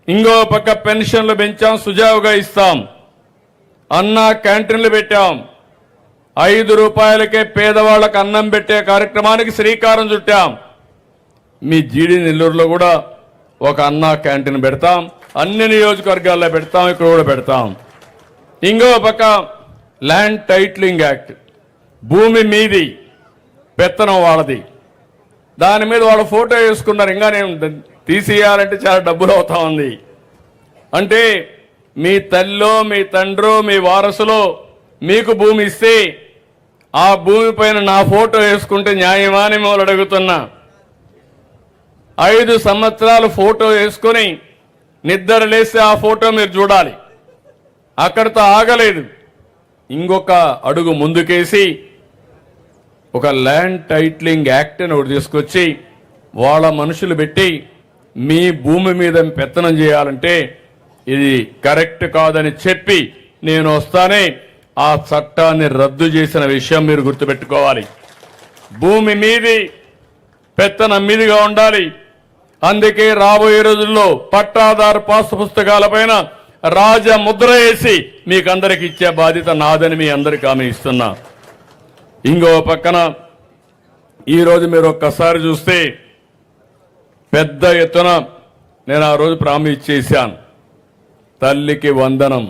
ఇంకో పక్క పెన్షన్లు పెంచాం, సుజావుగా ఇస్తాం. అన్నా క్యాంటీన్లు పెట్టాం. 5 రూపాయలకే పేదవాళ్లకు అన్నం పెట్టే కార్యక్రమానికి శ్రీకారం చుట్టాం. మీ జీడి నెల్లూరులో కూడా ఒక అన్నా క్యాంటీన్ పెడతాం. అన్ని నియోజకవర్గాల్లో పెడతాం, ఇక్కడ కూడా పెడతాం. ఇంకో పక్క ల్యాండ్ టైటిలింగ్ యాక్ట్, భూమి మీది పెత్తనం వాళ్ళది, దాని మీద వాళ్ళ ఫోటో వేసుకున్నారు. ఇంకా నేను తీసేయాలంటే చాలా డబ్బులు అవుతా ఉంది. అంటే మీ తల్లో మీ తండ్రో మీ వారసులో మీకు భూమి ఇస్తే ఆ భూమి పైన నా ఫోటో వేసుకుంటే న్యాయమా అని మిమ్మల్ని అడుగుతున్నా. 5 సంవత్సరాలు ఫోటో వేసుకొని నిద్ర లేస్తే ఆ ఫోటో మీరు చూడాలి. అక్కడితో ఆగలేదు, ఇంకొక అడుగు ముందుకేసి ఒక ల్యాండ్ టైటిలింగ్ యాక్ట్ అని ఒకటి తీసుకొచ్చి వాళ్ళ మనుషులు పెట్టి మీ భూమి మీద పెత్తనం చేయాలంటే ఇది కరెక్ట్ కాదని చెప్పి నేను వస్తానే ఆ చట్టాన్ని రద్దు చేసిన విషయం మీరు గుర్తుపెట్టుకోవాలి. భూమి మీది పెత్తనం మీదిగా ఉండాలి. అందుకే రాబోయే రోజుల్లో పట్టాదారు పాస్ పుస్తకాలపైన రాజముద్ర వేసి మీకందరికి ఇచ్చే బాధ్యత నాదని మీ అందరికీ హామీ ఇస్తున్నా. ఇంకో పక్కన ఈరోజు మీరు ఒక్కసారి చూస్తే పెద్ద ఎత్తున నేను ఆ రోజు ప్రామిస్ చేశాను, తల్లికి వందనం.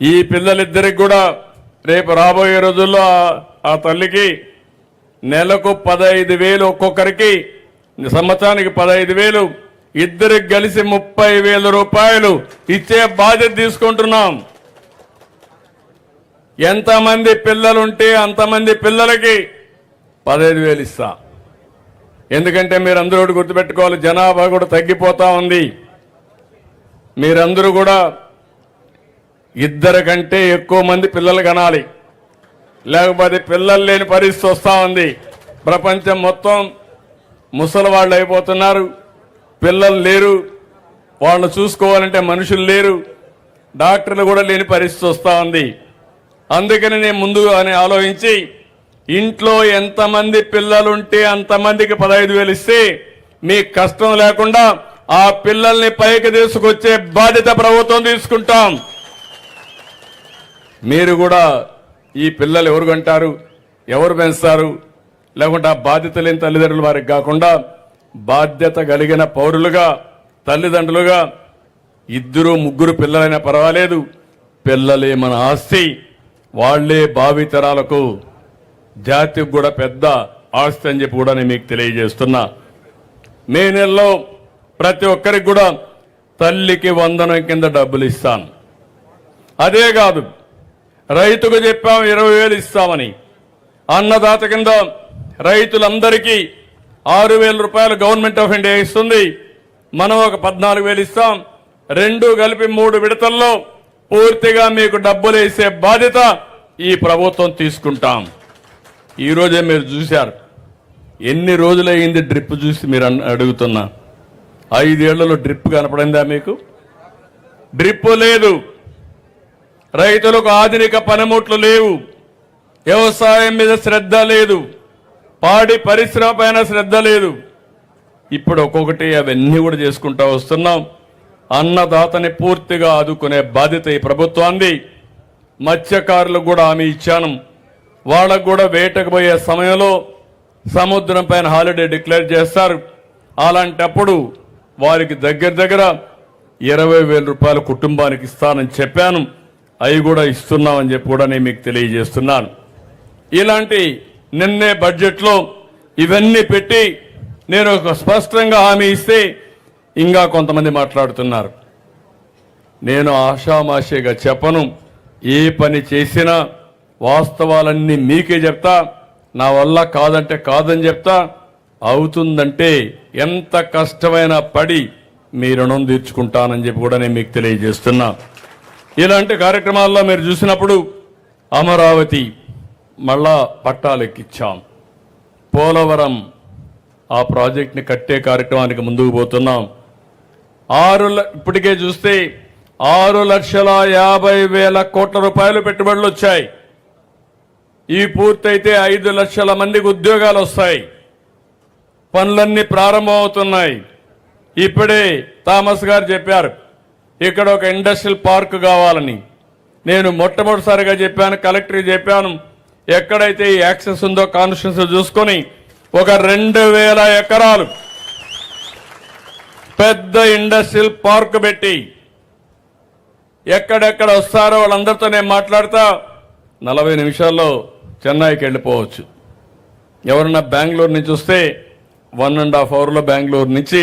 ఈ పిల్లలిద్దరికి కూడా రేపు రాబోయే రోజుల్లో ఆ తల్లికి నెలకు 15,000 ఒక్కొక్కరికి, సంవత్సరానికి 15,000, ఇద్దరికి కలిసి 30,000 రూపాయలు ఇచ్చే బాధ్యత తీసుకుంటున్నాం. ఎంతమంది పిల్లలుంటే అంతమంది పిల్లలకి 15,000 ఇస్తా. ఎందుకంటే మీరందరూ కూడా గుర్తుపెట్టుకోవాలి, జనాభా కూడా తగ్గిపోతా ఉంది. మీరందరూ కూడా 2 కంటే ఎక్కువ మంది పిల్లలు కనాలి, లేకపోతే పిల్లలు లేని పరిస్థితి వస్తూ ఉంది. ప్రపంచం మొత్తం ముసలి వాళ్ళు అయిపోతున్నారు, పిల్లలు లేరు, వాళ్ళని చూసుకోవాలంటే మనుషులు లేరు, డాక్టర్లు కూడా లేని పరిస్థితి వస్తూ ఉంది. అందుకని నేను ముందుగానే ఆలోచించి ఇంట్లో ఎంతమంది పిల్లలుంటే అంతమందికి 15,000 ఇస్తే మీకు కష్టం లేకుండా ఆ పిల్లల్ని పైకి తీసుకొచ్చే బాధ్యత ప్రభుత్వం తీసుకుంటాం. మీరు కూడా ఈ పిల్లలు ఎవరు కంటారు, ఎవరు పెంచుతారు, లేకుంటే ఆ బాధ్యత లేని తల్లిదండ్రులు వారికి కాకుండా బాధ్యత కలిగిన పౌరులుగా తల్లిదండ్రులుగా 2, 3 పిల్లలైనా పర్వాలేదు, పిల్లలే మన ఆస్తి, వాళ్లే భావితరాలకు జాతికి కూడా పెద్ద ఆస్తి అని చెప్పి కూడా నేను మీకు తెలియజేస్తున్నా. మే నెలలో ప్రతి ఒక్కరికి కూడా తల్లికి వందనం కింద డబ్బులు ఇస్తాను. అదే కాదు, రైతుకు చెప్పాం 20,000 ఇస్తామని. అన్నదాత కింద రైతులందరికీ 6,000 రూపాయలు గవర్నమెంట్ ఆఫ్ ఇండియా ఇస్తుంది. మనం ఒక 14,000 ఇస్తాం. రెండు కలిపి 3 విడతల్లో పూర్తిగా మీకు డబ్బులు వేసే బాధ్యత ఈ ప్రభుత్వం తీసుకుంటాం. ఈ రోజే మీరు చూశారు, ఎన్ని రోజులైంది డ్రిప్ చూసి మీరు అడుగుతున్నా. 5 ఏళ్లలో డ్రిప్ కనపడిందా మీకు? డ్రిప్ లేదు. రైతులకు ఆధునిక పనిముట్లు లేవు. వ్యవసాయం మీద శ్రద్ధ లేదు. పాడి పరిశ్రమ పైన శ్రద్ధ లేదు. ఇప్పుడు ఒక్కొక్కటి అవన్నీ కూడా చేసుకుంటా వస్తున్నాం. అన్నదాతని పూర్తిగా ఆదుకునే బాధ్యత ఈ ప్రభుత్వాన్ని. మత్స్యకారులకు కూడా హామీ ఇచ్చాను. వాళ్ళకు కూడా వేటకు పోయే సమయంలో సముద్రం పైన హాలిడే డిక్లేర్ చేస్తారు. అలాంటప్పుడు వారికి దగ్గర 20,000 రూపాయలు కుటుంబానికి ఇస్తానని చెప్పాను. అవి కూడా ఇస్తున్నామని చెప్పి కూడా నేను మీకు తెలియజేస్తున్నాను. ఇలాంటి నిన్నే బడ్జెట్లో ఇవన్నీ పెట్టి నేను ఒక స్పష్టంగా హామీ ఇస్తే ఇంకా కొంతమంది మాట్లాడుతున్నారు. నేను ఆషామాషిగా చెప్పను. ఏ పని చేసినా వాస్తవాలన్నీ మీకే చెప్తా. నా వల్ల కాదంటే కాదని చెప్తా. అవుతుందంటే ఎంత కష్టమైనా పడి మీ రుణం తీర్చుకుంటానని చెప్పి కూడా నేను మీకు తెలియజేస్తున్నా. ఇలాంటి కార్యక్రమాల్లో మీరు చూసినప్పుడు అమరావతి మళ్ళా పట్టాలెక్కిచ్చాం. పోలవరం ఆ ప్రాజెక్ట్ని కట్టే కార్యక్రమానికి ముందుకు పోతున్నాం. ఇప్పటికే చూస్తే 6,50,000 కోట్ల రూపాయలు పెట్టుబడులు వచ్చాయి. ఈ పూర్తయితే 5 లక్షల మందికి ఉద్యోగాలు వస్తాయి. పనులన్నీ ప్రారంభమవుతున్నాయి. ఇప్పుడే థామస్ గారు చెప్పారు ఇక్కడ ఒక ఇండస్ట్రియల్ పార్క్ కావాలని. నేను మొట్టమొదటిసారిగా చెప్పాను, కలెక్టర్కి చెప్పాను, ఎక్కడైతే ఈ యాక్సెస్ ఉందో కాన్స్టిట్యూన్సీ చూసుకొని ఒక 2,000 ఎకరాలు పెద్ద ఇండస్ట్రియల్ పార్క్ పెట్టి ఎక్కడెక్కడ వస్తారో వాళ్ళందరితో నేను మాట్లాడతా. 40 నిమిషాల్లో చెన్నైకి వెళ్ళిపోవచ్చు. ఎవరన్నా బెంగళూరు నుంచి వస్తే 1.5 అవర్లో బెంగళూరు నుంచి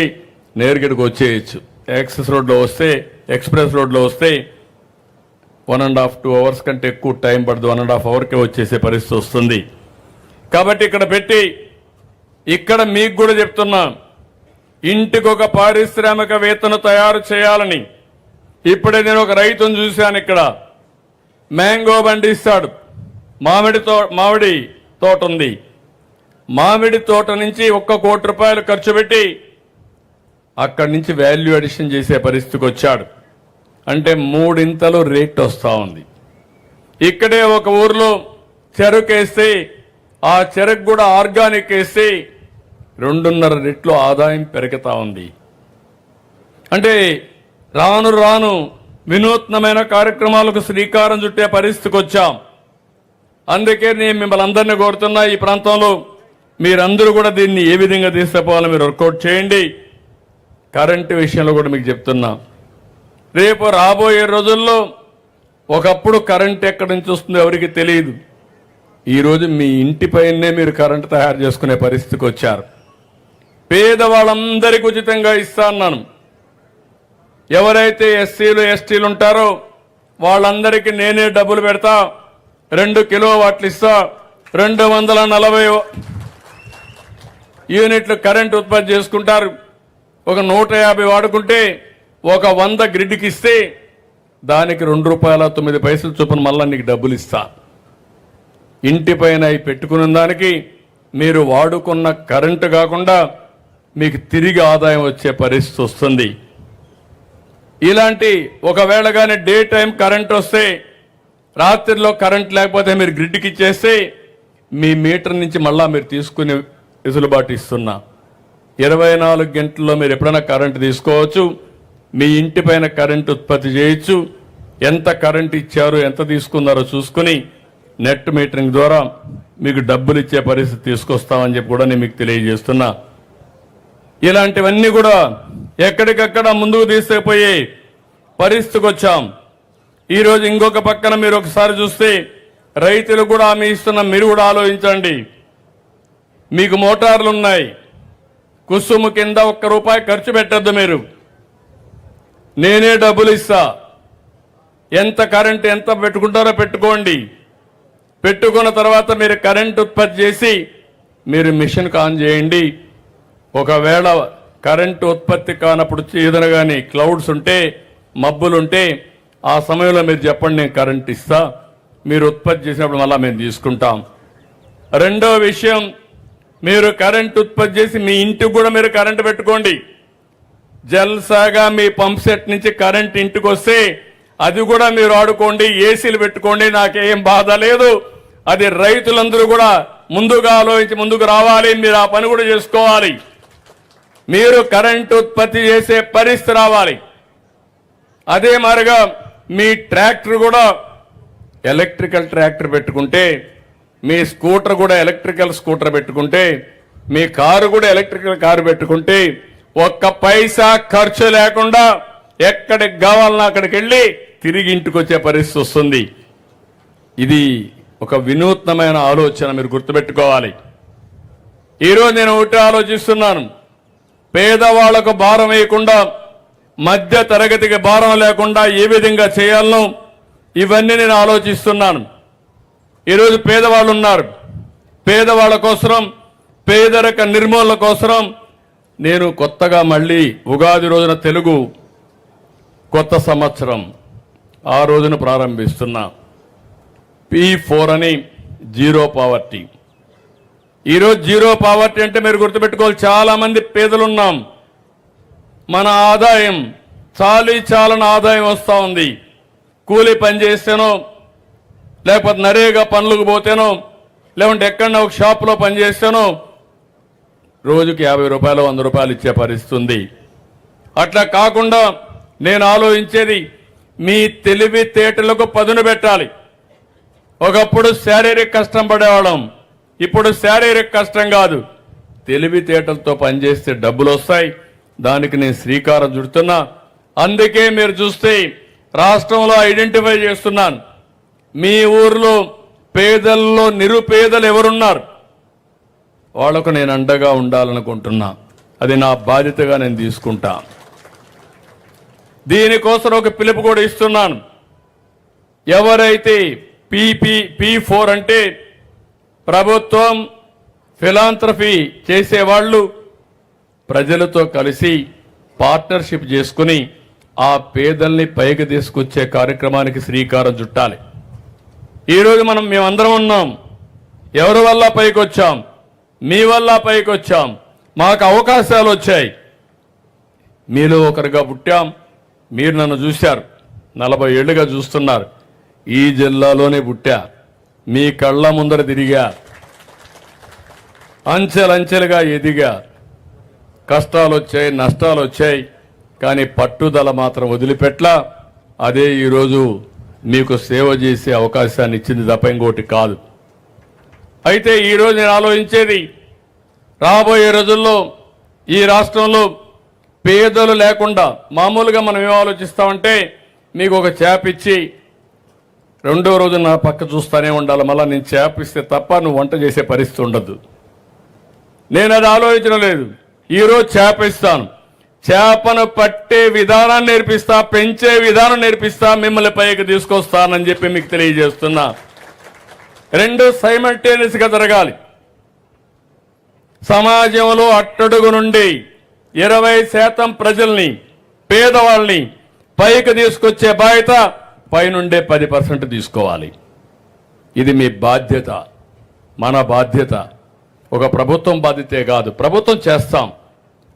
నేరుగడికి వచ్చేయచ్చు. యాక్సెస్ రోడ్లో వస్తే, ఎక్స్ప్రెస్ రోడ్లో వస్తే 1.5-2 అవర్స్ కంటే ఎక్కువ టైం పడదు. 1.5 అవర్కే వచ్చేసే పరిస్థితి వస్తుంది. కాబట్టి ఇక్కడ పెట్టి ఇక్కడ మీకు కూడా చెప్తున్నా, ఇంటికి ఒక పారిశ్రామికవేత్తను తయారు చేయాలని. ఇప్పుడే నేను ఒక రైతును చూశాను. ఇక్కడ మ్యాంగో బండి ఇస్తాడు. మామిడి తోట ఉంది. మామిడి తోట నుంచి 1 కోటి రూపాయలు ఖర్చు పెట్టి అక్కడి నుంచి వాల్యూ అడిషన్ చేసే పరిస్థితికి వచ్చాడు. అంటే 3 ఇంతలు రేట్ వస్తూ ఉంది. ఇక్కడే ఒక ఊర్లో చెరుకు వేస్తే ఆ చెరుకు కూడా ఆర్గానిక్ వేస్తే 2.5 రెట్లు ఆదాయం పెరుగుతా ఉంది. అంటే రాను రాను వినూత్నమైన కార్యక్రమాలకు శ్రీకారం చుట్టే పరిస్థితికి వచ్చాం. అందుకే నేను మిమ్మల్ని అందరినీ కోరుతున్నా, ఈ ప్రాంతంలో మీరందరూ కూడా దీన్ని ఏ విధంగా తీసుకుపోవాలో మీరు వర్కౌట్ చేయండి. కరెంటు విషయంలో కూడా మీకు చెప్తున్నా, రేపు రాబోయే రోజుల్లో ఒకప్పుడు కరెంట్ ఎక్కడి నుంచి వస్తుందో ఎవరికి తెలియదు. ఈరోజు మీ ఇంటిపైనే మీరు కరెంటు తయారు చేసుకునే పరిస్థితికి వచ్చారు. పేదవాళ్ళందరికీ ఉచితంగా ఇస్తా అన్నాను. ఎవరైతే ఎస్సీలు ఎస్టీలు ఉంటారో వాళ్ళందరికీ నేనే డబ్బులు పెడతా. 2 కిలోవాట్లు ఇస్తా. 240 యూనిట్లు కరెంట్ ఉత్పత్తి చేసుకుంటారు. ఒక 150 వాడుకుంటే ఒక 100 గ్రిడ్కి ఇస్తే దానికి ₹2.09 చొప్పున మళ్ళా నీకు డబ్బులు ఇస్తా. ఇంటిపైన పెట్టుకున్న దానికి మీరు వాడుకున్న కరెంటు కాకుండా మీకు తిరిగి ఆదాయం వచ్చే పరిస్థితి వస్తుంది. ఇలాంటి ఒకవేళ కానీ డే టైం కరెంట్ వస్తే, రాత్రిలో కరెంట్ లేకపోతే మీరు గ్రిడ్కి ఇచ్చేస్తే మీ మీటర్ నుంచి మళ్ళా మీరు తీసుకునే వెసులుబాటు ఇస్తున్నా. 24 గంటల్లో మీరు ఎప్పుడైనా కరెంటు తీసుకోవచ్చు. మీ ఇంటిపైన కరెంటు ఉత్పత్తి చేయొచ్చు. ఎంత కరెంటు ఇచ్చారో ఎంత తీసుకున్నారో చూసుకుని నెట్ మీటరింగ్ ద్వారా మీకు డబ్బులు ఇచ్చే పరిస్థితి తీసుకొస్తామని చెప్పి కూడా నేను మీకు తెలియజేస్తున్నా. ఇలాంటివన్నీ కూడా ఎక్కడికక్కడ ముందుకు తీసుకుపోయే పరిస్థితికి వచ్చాం. ఈరోజు ఇంకొక పక్కన మీరు ఒకసారి చూస్తే రైతులు కూడా హామీ ఇస్తున్న మీరు కూడా ఆలోచించండి. మీకు మోటార్లు ఉన్నాయి, కుసుము కింద ₹1 ఖర్చు పెట్టద్దు. మీరు నేనే డబ్బులు ఇస్తా, ఎంత కరెంట్ ఎంత పెట్టుకుంటారో పెట్టుకోండి. పెట్టుకున్న తర్వాత మీరు కరెంట్ ఉత్పత్తి చేసి మీరు మిషన్ ఆన్ చేయండి. ఒకవేళ కరెంటు ఉత్పత్తి కానప్పుడు ఏదైనా కానీ క్లౌడ్స్ ఉంటే మబ్బులుంటే ఆ సమయంలో మీరు చెప్పండి, నేను కరెంట్ ఇస్తా, మీరు ఉత్పత్తి చేసినప్పుడు మళ్ళీ మేము తీసుకుంటాం. రెండో విషయం, మీరు కరెంట్ ఉత్పత్తి చేసి మీ ఇంటికి కూడా మీరు కరెంట్ పెట్టుకోండి. జల్సాగా మీ పంప్ సెట్ నుంచి కరెంట్ ఇంటికి వస్తే అది కూడా మీరు ఆడుకోండి, ఏసీలు పెట్టుకోండి, నాకేం బాధ లేదు. అది రైతులందరూ కూడా ముందుగా ఆలోచించి ముందుకు రావాలి. మీరు ఆ పని కూడా చేసుకోవాలి. మీరు కరెంట్ ఉత్పత్తి చేసే పరిస్థితి రావాలి. అదే మాదిరిగా మీ ట్రాక్టర్ కూడా ఎలక్ట్రికల్ ట్రాక్టర్ పెట్టుకుంటే, మీ స్కూటర్ కూడా ఎలక్ట్రికల్ స్కూటర్ పెట్టుకుంటే, మీ కారు కూడా ఎలక్ట్రికల్ కారు పెట్టుకుంటే ఒక్క పైసా ఖర్చు లేకుండా ఎక్కడికి కావాలన్నా అక్కడికి వెళ్ళి తిరిగి ఇంటికి వచ్చే పరిస్థితి వస్తుంది. ఇది ఒక వినూత్నమైన ఆలోచన, మీరు గుర్తుపెట్టుకోవాలి. ఈరోజు నేను ఒకటి ఆలోచిస్తున్నాను, పేదవాళ్లకు భారం వేయకుండా, మధ్య తరగతికి భారం లేకుండా ఏ విధంగా చేయాలనో ఇవన్నీ నేను ఆలోచిస్తున్నాను. ఈరోజు పేదవాళ్ళు ఉన్నారు, పేదవాళ్ళ కోసం, పేదరిక నిర్మూలన కోసం నేను కొత్తగా మళ్ళీ ఉగాది రోజున తెలుగు కొత్త సంవత్సరం ఆ రోజున ప్రారంభిస్తున్నా. P4 అని జీరో పావర్టీ. ఈరోజు జీరో పావర్టీ అంటే మీరు గుర్తుపెట్టుకోవాలి, చాలా మంది పేదలున్నాం. మన ఆదాయం చాలని ఆదాయం వస్తూ ఉంది. కూలి పని చేస్తేనో, లేకపోతే నరేగా పనులకు పోతేనో, లేకుంటే ఎక్కడన్నా ఒక షాప్లో పనిచేస్తేనో రోజుకి ₹50 ₹100 ఇచ్చే పరిస్థితి ఉంది. అట్లా కాకుండా నేను ఆలోచించేది, మీ తెలివితేటలకు పదును పెట్టాలి. ఒకప్పుడు శారీరక కష్టం పడేవాళ్ళం, ఇప్పుడు శారీరక కష్టం కాదు, తెలివితేటలతో పనిచేస్తే డబ్బులు వస్తాయి. దానికి నేను శ్రీకారం చుడుతున్నా. అందుకే మీరు చూస్తే రాష్ట్రంలో ఐడెంటిఫై చేస్తున్నాను, మీ ఊర్లో పేదల్లో నిరుపేదలు ఎవరున్నారు వాళ్లకు నేను అండగా ఉండాలనుకుంటున్నా. అది నా బాధ్యతగా నేను తీసుకుంటా. దీనికోసం ఒక పిలుపు కూడా ఇస్తున్నాను. ఎవరైతే P4 అంటే ప్రభుత్వం ఫిలాంథ్రఫీ చేసేవాళ్ళు ప్రజలతో కలిసి పార్ట్నర్షిప్ చేసుకుని ఆ పేదల్ని పైకి తీసుకొచ్చే కార్యక్రమానికి శ్రీకారం చుట్టాలి. ఈరోజు మేమందరం ఉన్నాం. ఎవరి వల్ల పైకి వచ్చాం? మీ వల్ల పైకి వచ్చాం. మాకు అవకాశాలు వచ్చాయి. మీలో ఒకరిగా పుట్టాం. మీరు నన్ను చూశారు, 40 ఏళ్లుగా చూస్తున్నారు. ఈ జిల్లాలోనే పుట్టా, మీ కళ్ళ ముందర తిరిగా, అంచెలంచెలుగా ఎదిగా. కష్టాలు వచ్చాయి, నష్టాలు వచ్చాయి, కానీ పట్టుదల మాత్రం వదిలిపెట్లా. అదే ఈరోజు మీకు సేవ చేసే అవకాశాన్ని ఇచ్చింది తప్ప ఇంకోటి కాదు. అయితే ఈరోజు నేను ఆలోచించేది, రాబోయే రోజుల్లో ఈ రాష్ట్రంలో పేదలు లేకుండా, మామూలుగా మనం ఏం ఆలోచిస్తామంటే, మీకు ఒక చేప ఇచ్చి రెండో రోజు నా పక్క చూస్తూనే ఉండాలి, మళ్ళీ నేను చేప ఇస్తే తప్ప నువ్వు వంట చేసే పరిస్థితి ఉండదు. నేను అది ఆలోచించడం లేదు. ఈరోజు చేప ఇస్తాను, చేపను పట్టే విధానాన్ని నేర్పిస్తా, పెంచే విధానం నేర్పిస్తా, మిమ్మల్ని పైకి తీసుకొస్తానని చెప్పి మీకు తెలియజేస్తున్నా. రెండు సైమల్టేనియస్గా జరగాలి. సమాజంలో అట్టడుగు నుండి 20% ప్రజల్ని, పేదవాళ్ళని పైకి తీసుకొచ్చే బాధ్యత పైనుండే 10% తీసుకోవాలి. ఇది మీ బాధ్యత, మన బాధ్యత. ఒక ప్రభుత్వం బాధ్యతే కాదు, ప్రభుత్వం చేస్తాం,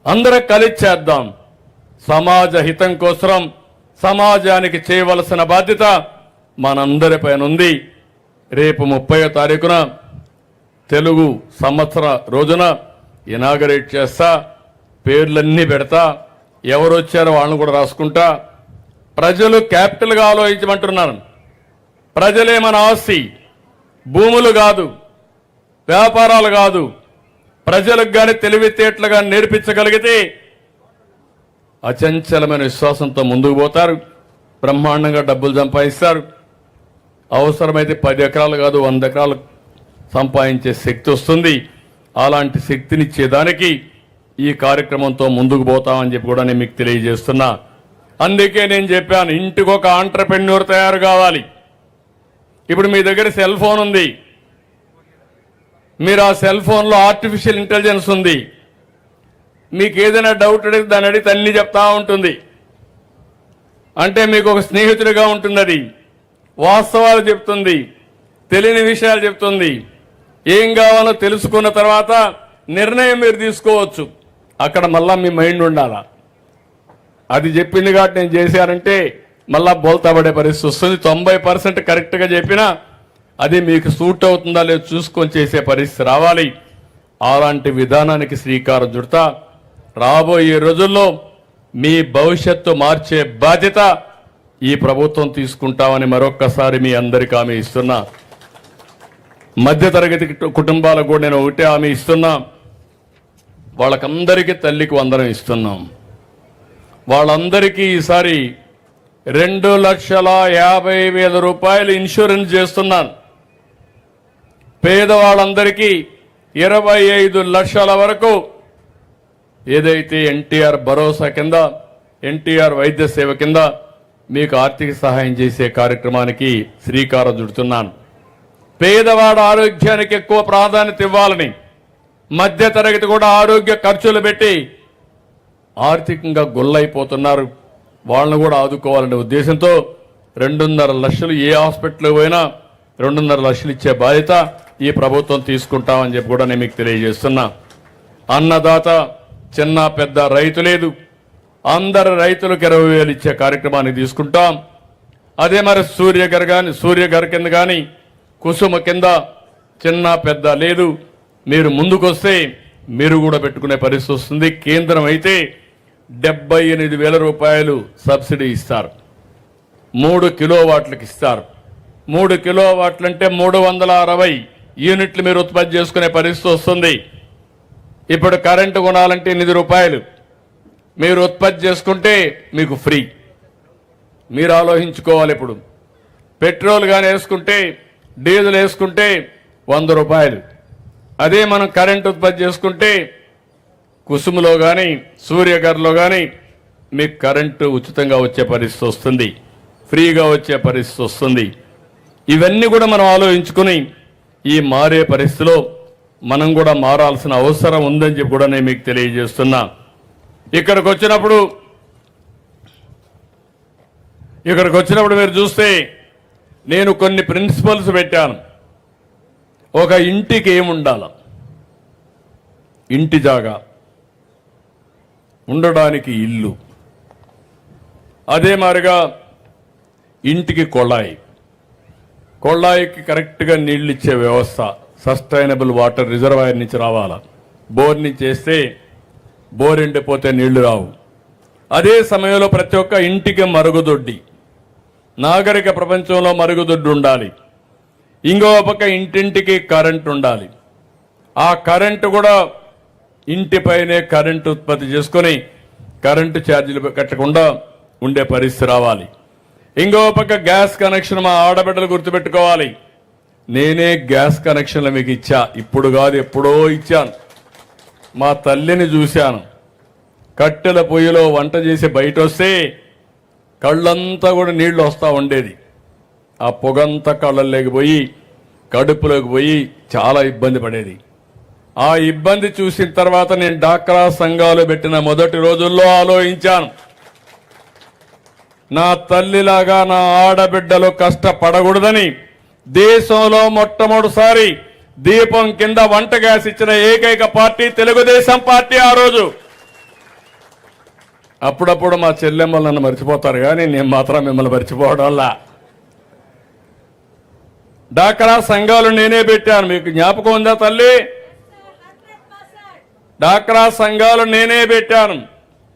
అందరం కలిసి చేద్దాం. సమాజ హితం కోసం సమాజానికి చేయవలసిన బాధ్యత మనందరిపైన ఉంది. రేపు 30వ తారీఖున తెలుగు సంవత్సర రోజున ఇనాగరేట్ చేస్తా, పేర్లన్నీ పెడతా, ఎవరు వచ్చారో వాళ్ళని కూడా రాసుకుంటా. ప్రజలు క్యాపిటల్గా ఆలోచించమంటున్నాను. ప్రజలే మన ఆస్తి, భూములు కాదు, వ్యాపారాలు కాదు. ప్రజలకు కానీ తెలివితేటలుగా నేర్పించగలిగితే అచంచలమైన విశ్వాసంతో ముందుకు పోతారు. బ్రహ్మాండంగా డబ్బులు సంపాదిస్తారు. అవసరమైతే 10 ఎకరాలు కాదు 100 ఎకరాలు సంపాదించే శక్తి వస్తుంది. అలాంటి శక్తినిచ్చేదానికి ఈ కార్యక్రమంతో ముందుకు పోతామని చెప్పి కూడా నేను మీకు తెలియజేస్తున్నా. అందుకే నేను చెప్పాను, ఇంటికి ఒక ఆంట్రప్రెన్యూర్ తయారు కావాలి. ఇప్పుడు మీ దగ్గర సెల్ ఫోన్ ఉంది, మీరు ఆ సెల్ ఫోన్లో ఆర్టిఫిషియల్ ఇంటెలిజెన్స్ ఉంది. మీకు ఏదైనా డౌట్ అడిగితే దాన్ని అడిగితే అన్నీ చెప్తా ఉంటుంది. అంటే మీకు ఒక స్నేహితుడిగా ఉంటుంది. అది వాస్తవాలు చెప్తుంది, తెలియని విషయాలు చెప్తుంది. ఏం కావాలో తెలుసుకున్న తర్వాత నిర్ణయం మీరు తీసుకోవచ్చు. అక్కడ మళ్ళా మీ మైండ్ ఉండాలా. అది చెప్పింది కాబట్టి నేను చేశానంటే మళ్ళా బోల్తా పడే పరిస్థితి వస్తుంది. 90% కరెక్ట్గా చెప్పినా అది మీకు సూట్ అవుతుందా లేదో చూసుకొని చేసే పరిస్థితి రావాలి. అలాంటి విధానానికి శ్రీకారం చుడతా. రాబోయే రోజుల్లో మీ భవిష్యత్తు మార్చే బాధ్యత ఈ ప్రభుత్వం తీసుకుంటామని మరొక్కసారి మీ అందరికీ హామీ ఇస్తున్నా. మధ్యతరగతి కుటుంబాలకు కూడా నేను ఒకటే హామీ ఇస్తున్నా, వాళ్ళకందరికీ తల్లికి వందనం ఇస్తున్నాం. వాళ్ళందరికీ ఈసారి 2,50,000 రూపాయలు ఇన్సూరెన్స్ చేస్తున్నాను. పేదవాళ్ళందరికీ 25 లక్షల వరకు ఏదైతే ఎన్టీఆర్ భరోసా కింద, ఎన్టీఆర్ వైద్య సేవ కింద మీకు ఆర్థిక సహాయం చేసే కార్యక్రమానికి శ్రీకారం చుడుతున్నాను. పేదవాడ ఆరోగ్యానికి ఎక్కువ ప్రాధాన్యత ఇవ్వాలని, మధ్యతరగతి కూడా ఆరోగ్య ఖర్చులు పెట్టి ఆర్థికంగా గొల్లైపోతున్నారు, వాళ్ళను కూడా ఆదుకోవాలనే ఉద్దేశంతో 2.5 లక్షలు ఏ హాస్పిటల్కి పోయినా 2.5 లక్షలు ఇచ్చే బాధ్యత ఈ ప్రభుత్వం తీసుకుంటామని చెప్పి కూడా నేను మీకు తెలియజేస్తున్నా. అన్నదాత చిన్న పెద్ద రైతు లేదు, అందరు రైతులకు 20,000 ఇచ్చే కార్యక్రమాన్ని తీసుకుంటాం. అదే మరి సూర్యఘర్ కింద కానీ కుసుమ కింద చిన్న పెద్ద లేదు. మీరు ముందుకొస్తే మీరు కూడా పెట్టుకునే పరిస్థితి వస్తుంది. కేంద్రం అయితే 78,000 రూపాయలు సబ్సిడీ ఇస్తారు, 3 కిలోవాట్లకు ఇస్తారు. 3 కిలోవాట్లు అంటే 360 యూనిట్లు మీరు ఉత్పత్తి చేసుకునే పరిస్థితి వస్తుంది. ఇప్పుడు కరెంటు కొనాలంటే 8 రూపాయలు, మీరు ఉత్పత్తి చేసుకుంటే మీకు ఫ్రీ. మీరు ఆలోచించుకోవాలి. ఇప్పుడు పెట్రోల్ కానీ వేసుకుంటే, డీజిల్ వేసుకుంటే 100 రూపాయలు. అదే మనం కరెంటు ఉత్పత్తి చేసుకుంటే కుసుములో కానీ సూర్యఘర్లో కానీ మీకు కరెంటు ఉచితంగా వచ్చే పరిస్థితి వస్తుంది, ఫ్రీగా వచ్చే పరిస్థితి వస్తుంది. ఇవన్నీ కూడా మనం ఆలోచించుకుని ఈ మారే పరిస్థితిలో మనం కూడా మారాల్సిన అవసరం ఉందని చెప్పి కూడా నేను మీకు తెలియజేస్తున్నా. ఇక్కడికి వచ్చినప్పుడు మీరు చూస్తే నేను కొన్ని ప్రిన్సిపల్స్ పెట్టాను. ఒక ఇంటికి ఏముండాల, ఇంటి జాగా, ఉండడానికి ఇల్లు, అదే మాదిరిగా ఇంటికి కొళాయికి కరెక్ట్గా నీళ్ళు ఇచ్చే వ్యవస్థ, సస్టైనబుల్ వాటర్ రిజర్వాయర్ నుంచి రావాలా. బోర్ నుంచి వేస్తే బోర్ ఎండిపోతే నీళ్లు రావు. అదే సమయంలో ప్రతి ఒక్క ఇంటికి మరుగుదొడ్డి, నాగరిక ప్రపంచంలో మరుగుదొడ్డి ఉండాలి. ఇంకో పక్క ఇంటింటికి కరెంట్ ఉండాలి. ఆ కరెంటు కూడా ఇంటిపైనే కరెంటు ఉత్పత్తి చేసుకొని కరెంటు ఛార్జీలు కట్టకుండా ఉండే పరిస్థితి రావాలి. ఇంకో పక్క గ్యాస్ కనెక్షన్ మా ఆడబిడ్డలు గుర్తుపెట్టుకోవాలి. నేనే గ్యాస్ కనెక్షన్లు మీకు ఇచ్చా, ఇప్పుడు కాదు ఎప్పుడో ఇచ్చాను. మా తల్లిని చూశాను, కట్టెల పొయ్యిలో వంట చేసి బయట వస్తే కళ్ళంతా కూడా నీళ్లు వస్తూ ఉండేది. ఆ పొగంతా కళ్ళల్లోకి పోయి కడుపులోకి పోయి చాలా ఇబ్బంది పడేది. ఆ ఇబ్బంది చూసిన తర్వాత నేను డాక్రా సంఘాలు పెట్టిన మొదటి రోజుల్లో ఆలోచించాను, నా తల్లిలాగా నా ఆడబిడ్డలు కష్టపడకూడదని. దేశంలో మొట్టమొదటిసారి దీపం కింద వంట గ్యాస్ ఇచ్చిన ఏకైక పార్టీ తెలుగుదేశం పార్టీ ఆ రోజు. అప్పుడప్పుడు మా చెల్లెమ్మలు నన్ను మర్చిపోతారు, కానీ నేను మాత్రం మిమ్మల్ని మర్చిపోవడం వల్ల. డాక్రా సంఘాలు నేనే పెట్టాను, మీకు జ్ఞాపకం ఉందా తల్లి? డాక్రా సంఘాలు నేనే పెట్టాను.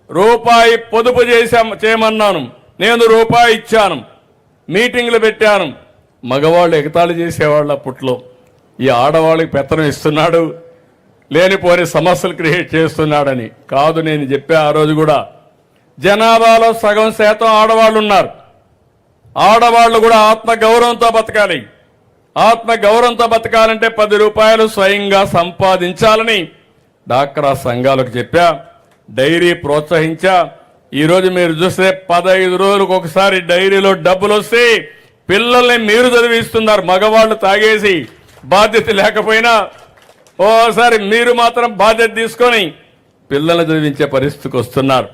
రూపాయి పొదుపు చేయమన్నాను, నేను రూపాయి ఇచ్చాను. మీటింగ్లు పెట్టాను. మగవాళ్ళు ఎగతాళి చేసేవాళ్ళు అప్పట్లో, ఈ ఆడవాళ్ళకి పెత్తనం ఇస్తున్నాడు, లేనిపోని సమస్యలు క్రియేట్ చేస్తున్నాడని. కాదు, నేను చెప్పే ఆ రోజు కూడా జనాభాలో సగం శాతం ఆడవాళ్ళు ఉన్నారు. ఆడవాళ్లు కూడా ఆత్మ గౌరవంతో బతకాలి. ఆత్మ గౌరవంతో బతకాలంటే 10 రూపాయలు స్వయంగా సంపాదించాలని డాక్రా సంఘాలకు చెప్పా, డైరీ ప్రోత్సహించా. ఈరోజు మీరు చూస్తే 15 రోజులకు ఒకసారి డైరీలో డబ్బులు వస్తే పిల్లల్ని మీరు చదివిస్తున్నారు. మగవాళ్ళు తాగేసి బాధ్యత లేకపోయినా ఓసారి మీరు మాత్రం బాధ్యత తీసుకొని పిల్లల్ని చదివించే పరిస్థితికి వస్తున్నారు.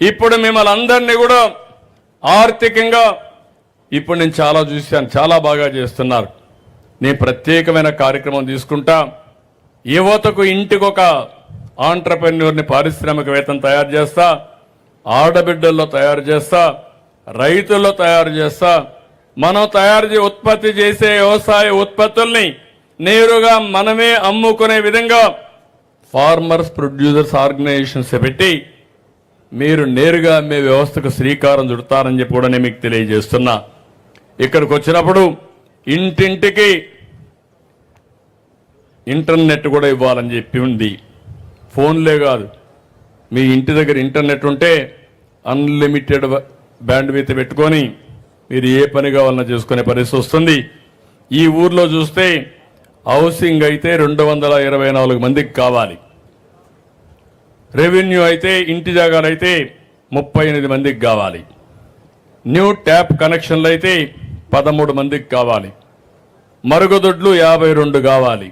ఇప్పుడు మిమ్మల్ని అందరినీ కూడా ఆర్థికంగా ఇప్పుడు నేను చాలా చూశాను, చాలా బాగా చేస్తున్నారు. నేను ప్రత్యేకమైన కార్యక్రమం తీసుకుంటా. యువతకు ఇంటికి ఒక ఆంట్రప్రెన్యూర్ని, పారిశ్రామికవేత్తను తయారు చేస్తా, ఆడబిడ్డల్లో తయారు చేస్తా, రైతుల్లో తయారు చేస్తా. మనం ఉత్పత్తి చేసే వ్యవసాయ ఉత్పత్తుల్ని నేరుగా మనమే అమ్ముకునే విధంగా ఫార్మర్స్ ప్రొడ్యూసర్స్ ఆర్గనైజేషన్స్ పెట్టి మీరు నేరుగా అమ్మే వ్యవస్థకు శ్రీకారం చుడతారని చెప్పి కూడా నేను మీకు తెలియజేస్తున్నా. ఇక్కడికి వచ్చినప్పుడు ఇంటింటికి ఇంటర్నెట్ కూడా ఇవ్వాలని చెప్పి ఉంది. ఫోన్లే కాదు, మీ ఇంటి దగ్గర ఇంటర్నెట్ ఉంటే అన్లిమిటెడ్ బ్యాండ్విడ్త్ పెట్టుకొని మీరు ఏ పని కావాలన్నా చేసుకునే పరిస్థితి వస్తుంది. ఈ ఊర్లో చూస్తే హౌసింగ్ అయితే 224 మందికి కావాలి. రెవెన్యూ అయితే ఇంటి జాగాలు అయితే 38 మందికి కావాలి. న్యూ ట్యాప్ కనెక్షన్లు అయితే 13 మందికి కావాలి. మరుగుదొడ్లు 52 కావాలి.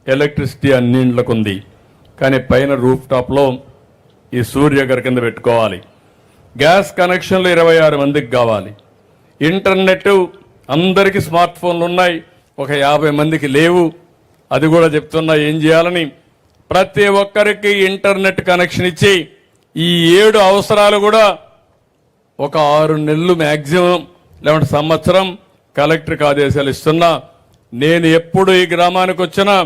ఎలక్ట్రిసిటీ అన్ని ఇండ్లకు ఉంది, కానీ పైన రూఫ్ టాప్లో ఈ సూర్యగర్ కింద పెట్టుకోవాలి. గ్యాస్ కనెక్షన్లు 26 మందికి కావాలి. ఇంటర్నెట్ అందరికీ స్మార్ట్ ఫోన్లు ఉన్నాయి, ఒక 50 మందికి లేవు. అది కూడా చెప్తున్నా ఏం చేయాలని. ప్రతి ఒక్కరికి ఇంటర్నెట్ కనెక్షన్ ఇచ్చి ఈ 7 అవసరాలు కూడా ఒక 6 నెలలు మ్యాక్సిమం లేదంటే సంవత్సరం కలెక్టర్కి ఆదేశాలు ఇస్తున్నా. నేను ఎప్పుడు ఈ గ్రామానికి వచ్చినా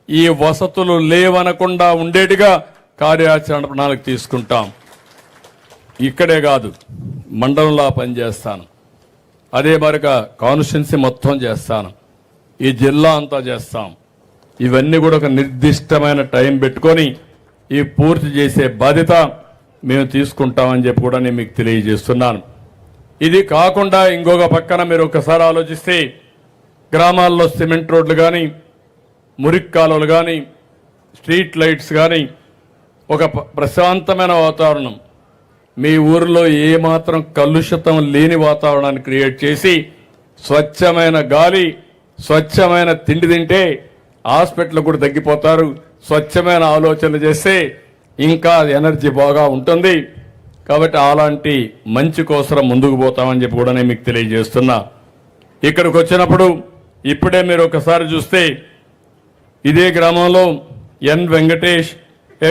ఈ వసతులు లేవనకుండా ఉండేట్టుగా కార్యాచరణ ప్రణాళిక తీసుకుంటాం. ఇక్కడే కాదు, మండలంలో పనిచేస్తాను, అదే మరిగా కాన్స్టిట్యున్సీ మొత్తం చేస్తాను, ఈ జిల్లా అంతా చేస్తాం. ఇవన్నీ కూడా ఒక నిర్దిష్టమైన టైం పెట్టుకొని ఈ పూర్తి చేసే బాధ్యత మేము తీసుకుంటామని చెప్పి కూడా నేను మీకు తెలియజేస్తున్నాను. ఇది కాకుండా ఇంకొక పక్కన మీరు ఒకసారి ఆలోచిస్తే గ్రామాల్లో సిమెంట్ రోడ్లు కానీ, మురికి కాలువలు కానీ, స్ట్రీట్ లైట్స్ కానీ, ఒక ప్రశాంతమైన వాతావరణం, మీ ఊరిలో ఏమాత్రం కలుషితం లేని వాతావరణాన్ని క్రియేట్ చేసి స్వచ్ఛమైన గాలి, స్వచ్ఛమైన తిండి తింటే హాస్పిటల్ కూడా తగ్గిపోతారు. స్వచ్ఛమైన ఆలోచనలు చేస్తే ఇంకా ఎనర్జీ బాగా ఉంటుంది. కాబట్టి అలాంటి మంచి కోసం ముందుకు పోతామని చెప్పి కూడా నేను మీకు తెలియజేస్తున్నా. ఇక్కడికి వచ్చినప్పుడు ఇప్పుడే మీరు ఒకసారి చూస్తే ఇదే గ్రామంలో ఎన్ వెంకటేష్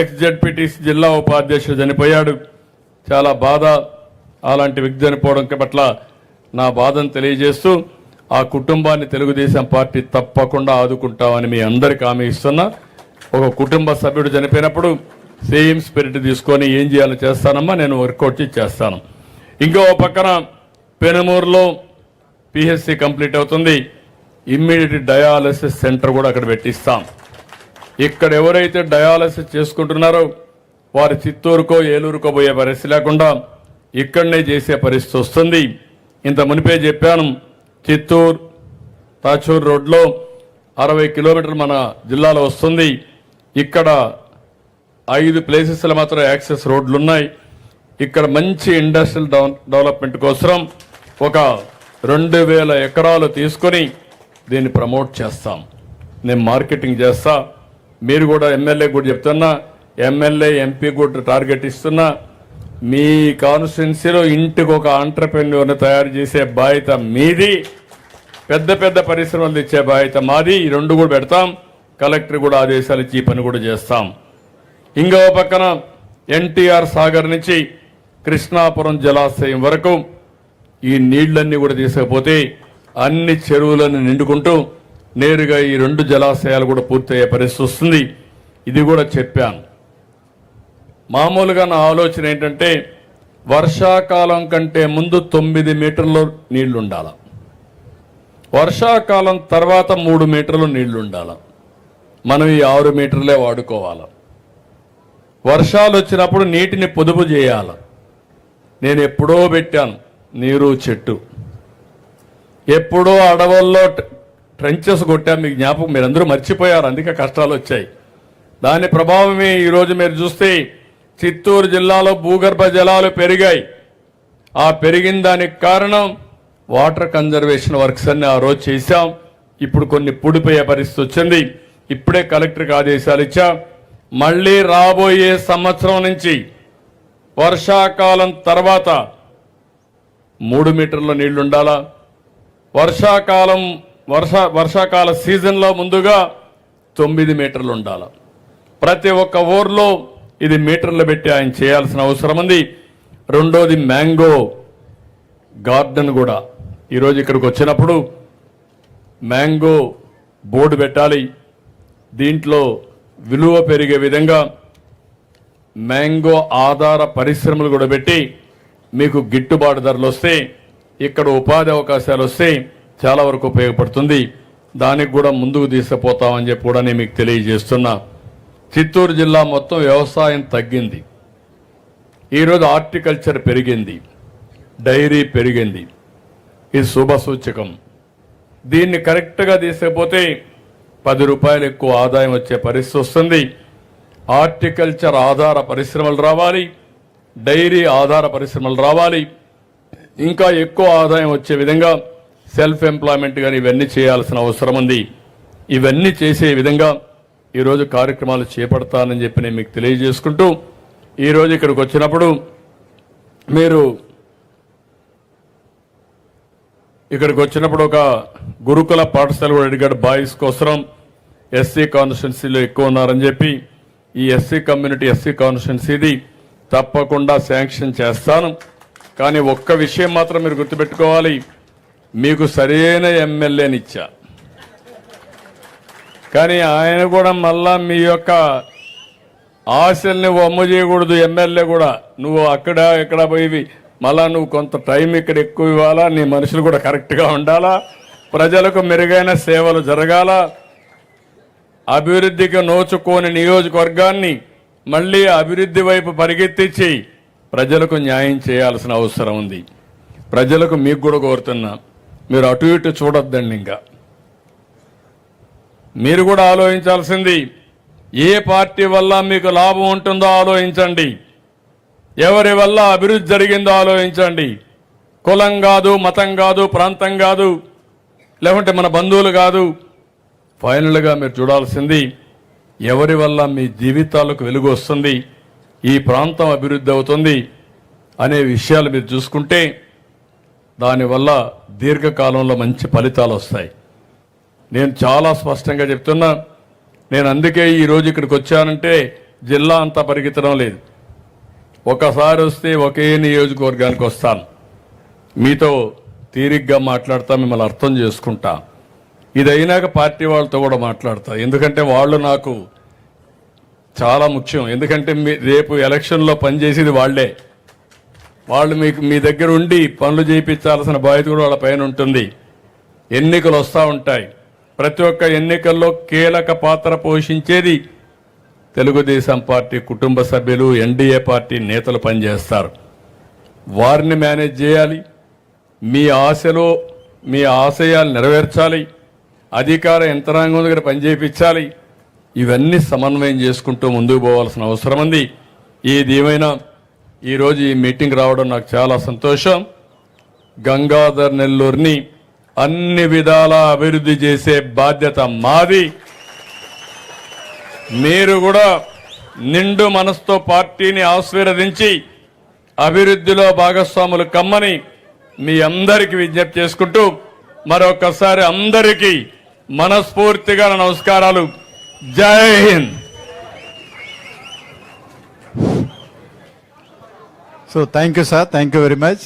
ఎక్స్-జెడ్పీటీసీ జిల్లా ఉపాధ్యక్షుడు చనిపోయాడు. చాలా బాధ. అలాంటి వ్యక్తి చనిపోవడం పట్ల నా బాధను తెలియజేస్తూ ఆ కుటుంబాన్ని తెలుగుదేశం పార్టీ తప్పకుండా ఆదుకుంటామని మీ అందరికీ హామీ ఇస్తున్నా. ఒక కుటుంబ సభ్యుడు చనిపోయినప్పుడు సేమ్ స్పిరిట్ తీసుకొని ఏం చేయాలో చేస్తానమ్మా, నేను వర్కౌట్ చేస్తాను. ఇంకో పక్కన పెనుమూరులో పిహెచ్సి కంప్లీట్ అవుతుంది. ఇమ్మీడియట్ డయాలసిస్ సెంటర్ కూడా అక్కడ పెట్టిస్తాం. ఇక్కడ ఎవరైతే డయాలసిస్ చేసుకుంటున్నారో వారు చిత్తూరుకో ఏలూరుకో పోయే పరిస్థితి లేకుండా ఇక్కడనే చేసే పరిస్థితి వస్తుంది. ఇంత మునిపే చెప్పాను, చిత్తూరు తాచూరు రోడ్లో 60 కిలోమీటర్లు మన జిల్లాలో వస్తుంది. ఇక్కడ 5 ప్లేసెస్లో మాత్రం యాక్సెస్ రోడ్లు ఉన్నాయి. ఇక్కడ మంచి ఇండస్ట్రియల్ డెవలప్మెంట్ కోసం ఒక 2000 ఎకరాలు తీసుకొని దీన్ని ప్రమోట్ చేస్తాం. నేను మార్కెటింగ్ చేస్తా. మీరు కూడా ఎమ్మెల్యే కూడా చెప్తున్నా, ఎమ్మెల్యే ఎంపీ కూడా టార్గెట్ ఇస్తున్నా. మీ కాన్స్టిట్యున్సీలో ఇంటికి ఒక ఆంట్రప్రెన్యూర్ని తయారు చేసే బాధ్యత మీది, పెద్ద పెద్ద పరిశ్రమలు తెచ్చే బాధ్యత మాది. ఈ 2 కూడా పెడతాం. కలెక్టర్ కూడా ఆదేశాలు ఇచ్చి ఈ పని కూడా చేస్తాం. ఇంకో పక్కన ఎన్టీఆర్ సాగర్ నుంచి కృష్ణాపురం జలాశయం వరకు ఈ నీళ్లన్నీ కూడా తీసుకపోతే అన్ని చెరువులను నిండుకుంటూ నేరుగా ఈ 2 జలాశయాలు కూడా పూర్తయ్యే పరిస్థితి వస్తుంది. ఇది కూడా చెప్పాను. మామూలుగా నా ఆలోచన ఏంటంటే వర్షాకాలం కంటే ముందు 9 మీటర్లు నీళ్లు ఉండాలి, వర్షాకాలం తర్వాత 3 మీటర్లు నీళ్లు ఉండాలి. మనం ఈ 6 మీటర్లే వాడుకోవాలి. వర్షాలు వచ్చినప్పుడు నీటిని పొదుపు చేయాలి. నేను ఎప్పుడో పెట్టాను నీరు చెట్టు, ఎప్పుడో అడవుల్లో ట్రెంచెస్ కొట్టాం, మీకు జ్ఞాపకం, మీరందరూ మర్చిపోయారు, అందుకే కష్టాలు వచ్చాయి. దాని ప్రభావమే ఈరోజు మీరు చూస్తే చిత్తూరు జిల్లాలో భూగర్భ జలాలు పెరిగాయి. ఆ పెరిగిన దానికి కారణం వాటర్ కన్జర్వేషన్ వర్క్స్ అన్ని ఆ రోజు చేశాం. ఇప్పుడు కొన్ని పూడిపోయే పరిస్థితి వచ్చింది. ఇప్పుడే కలెక్టర్కి ఆదేశాలు ఇచ్చాం. మళ్ళీ రాబోయే సంవత్సరం నుంచి వర్షాకాలం తర్వాత 3 మీటర్ల నీళ్లు ఉండాలా. వర్షాకాల సీజన్లో ముందుగా 9 మీటర్లు ఉండాలి. ప్రతి ఒక్క ఊర్లో ఇది మీటర్లు పెట్టి ఆయన చేయాల్సిన అవసరం ఉంది. రెండోది మ్యాంగో గార్డెన్ కూడా ఈరోజు ఇక్కడికి వచ్చినప్పుడు మ్యాంగో బోర్డు పెట్టాలి. దీంట్లో విలువ పెరిగే విధంగా మ్యాంగో ఆధార పరిశ్రమలు కూడా పెట్టి మీకు గిట్టుబాటు ధరలు వస్తే, ఇక్కడ ఉపాధి అవకాశాలు వస్తే చాలా వరకు ఉపయోగపడుతుంది. దానికి కూడా ముందుకు తీసుకుపోతామని చెప్పి కూడా నేను మీకు తెలియజేస్తున్నా. చిత్తూరు జిల్లా మొత్తం వ్యవసాయం తగ్గింది. ఈరోజు హార్టికల్చర్ పెరిగింది, డైరీ పెరిగింది. ఇది శుభ సూచకం. దీన్ని కరెక్ట్గా తీసుకపోతే 10 రూపాయలు ఎక్కువ ఆదాయం వచ్చే పరిస్థితి వస్తుంది. హార్టికల్చర్ ఆధార పరిశ్రమలు రావాలి, డైరీ ఆధార పరిశ్రమలు రావాలి. ఇంకా ఎక్కువ ఆదాయం వచ్చే విధంగా సెల్ఫ్ ఎంప్లాయ్మెంట్ కానీ ఇవన్నీ చేయాల్సిన అవసరం ఉంది. ఇవన్నీ చేసే విధంగా ఈరోజు కార్యక్రమాలు చేపడతానని చెప్పి నేను మీకు తెలియజేసుకుంటూ, ఈరోజు ఇక్కడికి వచ్చినప్పుడు మీరు ఒక గురుకుల పాఠశాల కూడా అడిగాడు బాయ్స్ కోసం. ఎస్సీ కాన్స్టిట్యున్సీలో ఎక్కువ ఉన్నారని చెప్పి ఈ ఎస్సీ కాన్స్టిట్యున్సీది తప్పకుండా శాంక్షన్ చేస్తాను. కానీ ఒక్క విషయం మాత్రం మీరు గుర్తుపెట్టుకోవాలి, మీకు సరైన ఎమ్మెల్యేని ఇచ్చా, కానీ ఆయన కూడా మళ్ళా మీ యొక్క ఆశల్ని వమ్ము చేయకూడదు. ఎమ్మెల్యే కూడా నువ్వు అక్కడ ఇక్కడ పోయి మళ్ళా నువ్వు కొంత టైం ఇక్కడ ఎక్కువ ఇవ్వాలా, నీ మనుషులు కూడా కరెక్ట్గా ఉండాలా, ప్రజలకు మెరుగైన సేవలు జరగాల, అభివృద్ధికి నోచుకోని నియోజకవర్గాన్ని మళ్ళీ అభివృద్ధి వైపు పరిగెత్తించి ప్రజలకు న్యాయం చేయాల్సిన అవసరం ఉంది. ప్రజలకు మీకు కూడా కోరుతున్నా, మీరు అటు ఇటు చూడొద్దండి. ఇంకా మీరు కూడా ఆలోచించాల్సింది, ఏ పార్టీ వల్ల మీకు లాభం ఉంటుందో ఆలోచించండి, ఎవరి వల్ల అభివృద్ధి జరిగిందో ఆలోచించండి. కులం కాదు, మతం కాదు, ప్రాంతం కాదు, లేకుంటే మన బంధువులు కాదు. ఫైనల్గా మీరు చూడాల్సింది ఎవరి వల్ల మీ జీవితాలకు వెలుగు వస్తుంది, ఈ ప్రాంతం అభివృద్ధి అవుతుంది అనే విషయాలు మీరు చూసుకుంటే దానివల్ల దీర్ఘకాలంలో మంచి ఫలితాలు వస్తాయి. నేను చాలా స్పష్టంగా చెప్తున్నా. నేను అందుకే ఈరోజు ఇక్కడికి వచ్చానంటే జిల్లా అంతా పరిగెత్తడం లేదు. ఒకసారి వస్తే ఒకే నియోజకవర్గానికి వస్తాను, మీతో తీరిగ్గా మాట్లాడతా, మిమ్మల్ని అర్థం చేసుకుంటా. ఇదైనాక పార్టీ వాళ్ళతో కూడా మాట్లాడతా, ఎందుకంటే వాళ్ళు నాకు చాలా ముఖ్యం. ఎందుకంటే రేపు ఎలక్షన్లో పనిచేసేది వాళ్ళే. వాళ్ళు మీ దగ్గర ఉండి పనులు చేయించాల్సిన బాధ్యత కూడా వాళ్ళ పైన ఉంటుంది. ఎన్నికలు వస్తూ ఉంటాయి. ప్రతి ఒక్క ఎన్నికల్లో కీలక పాత్ర పోషించేది తెలుగుదేశం పార్టీ కుటుంబ సభ్యులు, ఎన్డీఏ పార్టీ నేతలు పనిచేస్తారు. వారిని మేనేజ్ చేయాలి, మీ ఆశయాలు నెరవేర్చాలి, అధికార యంత్రాంగం దగ్గర పనిచేయించాలి. ఇవన్నీ సమన్వయం చేసుకుంటూ ముందుకు పోవాల్సిన అవసరం ఉంది. ఏదేమైనా ఈరోజు ఈ మీటింగ్ రావడం నాకు చాలా సంతోషం. గంగాధర్ నెల్లూరుని అన్ని విధాలా అభివృద్ధి చేసే బాధ్యత మాది. మీరు కూడా నిండు మనసుతో పార్టీని ఆశీర్వదించి అభివృద్ధిలో భాగస్వాములు కమ్మని మీ అందరికీ విజ్ఞప్తి చేసుకుంటూ మరొకసారి అందరికీ మనస్ఫూర్తిగా నమస్కారాలు. జై Hind. So thank you, sir. Thank you very much.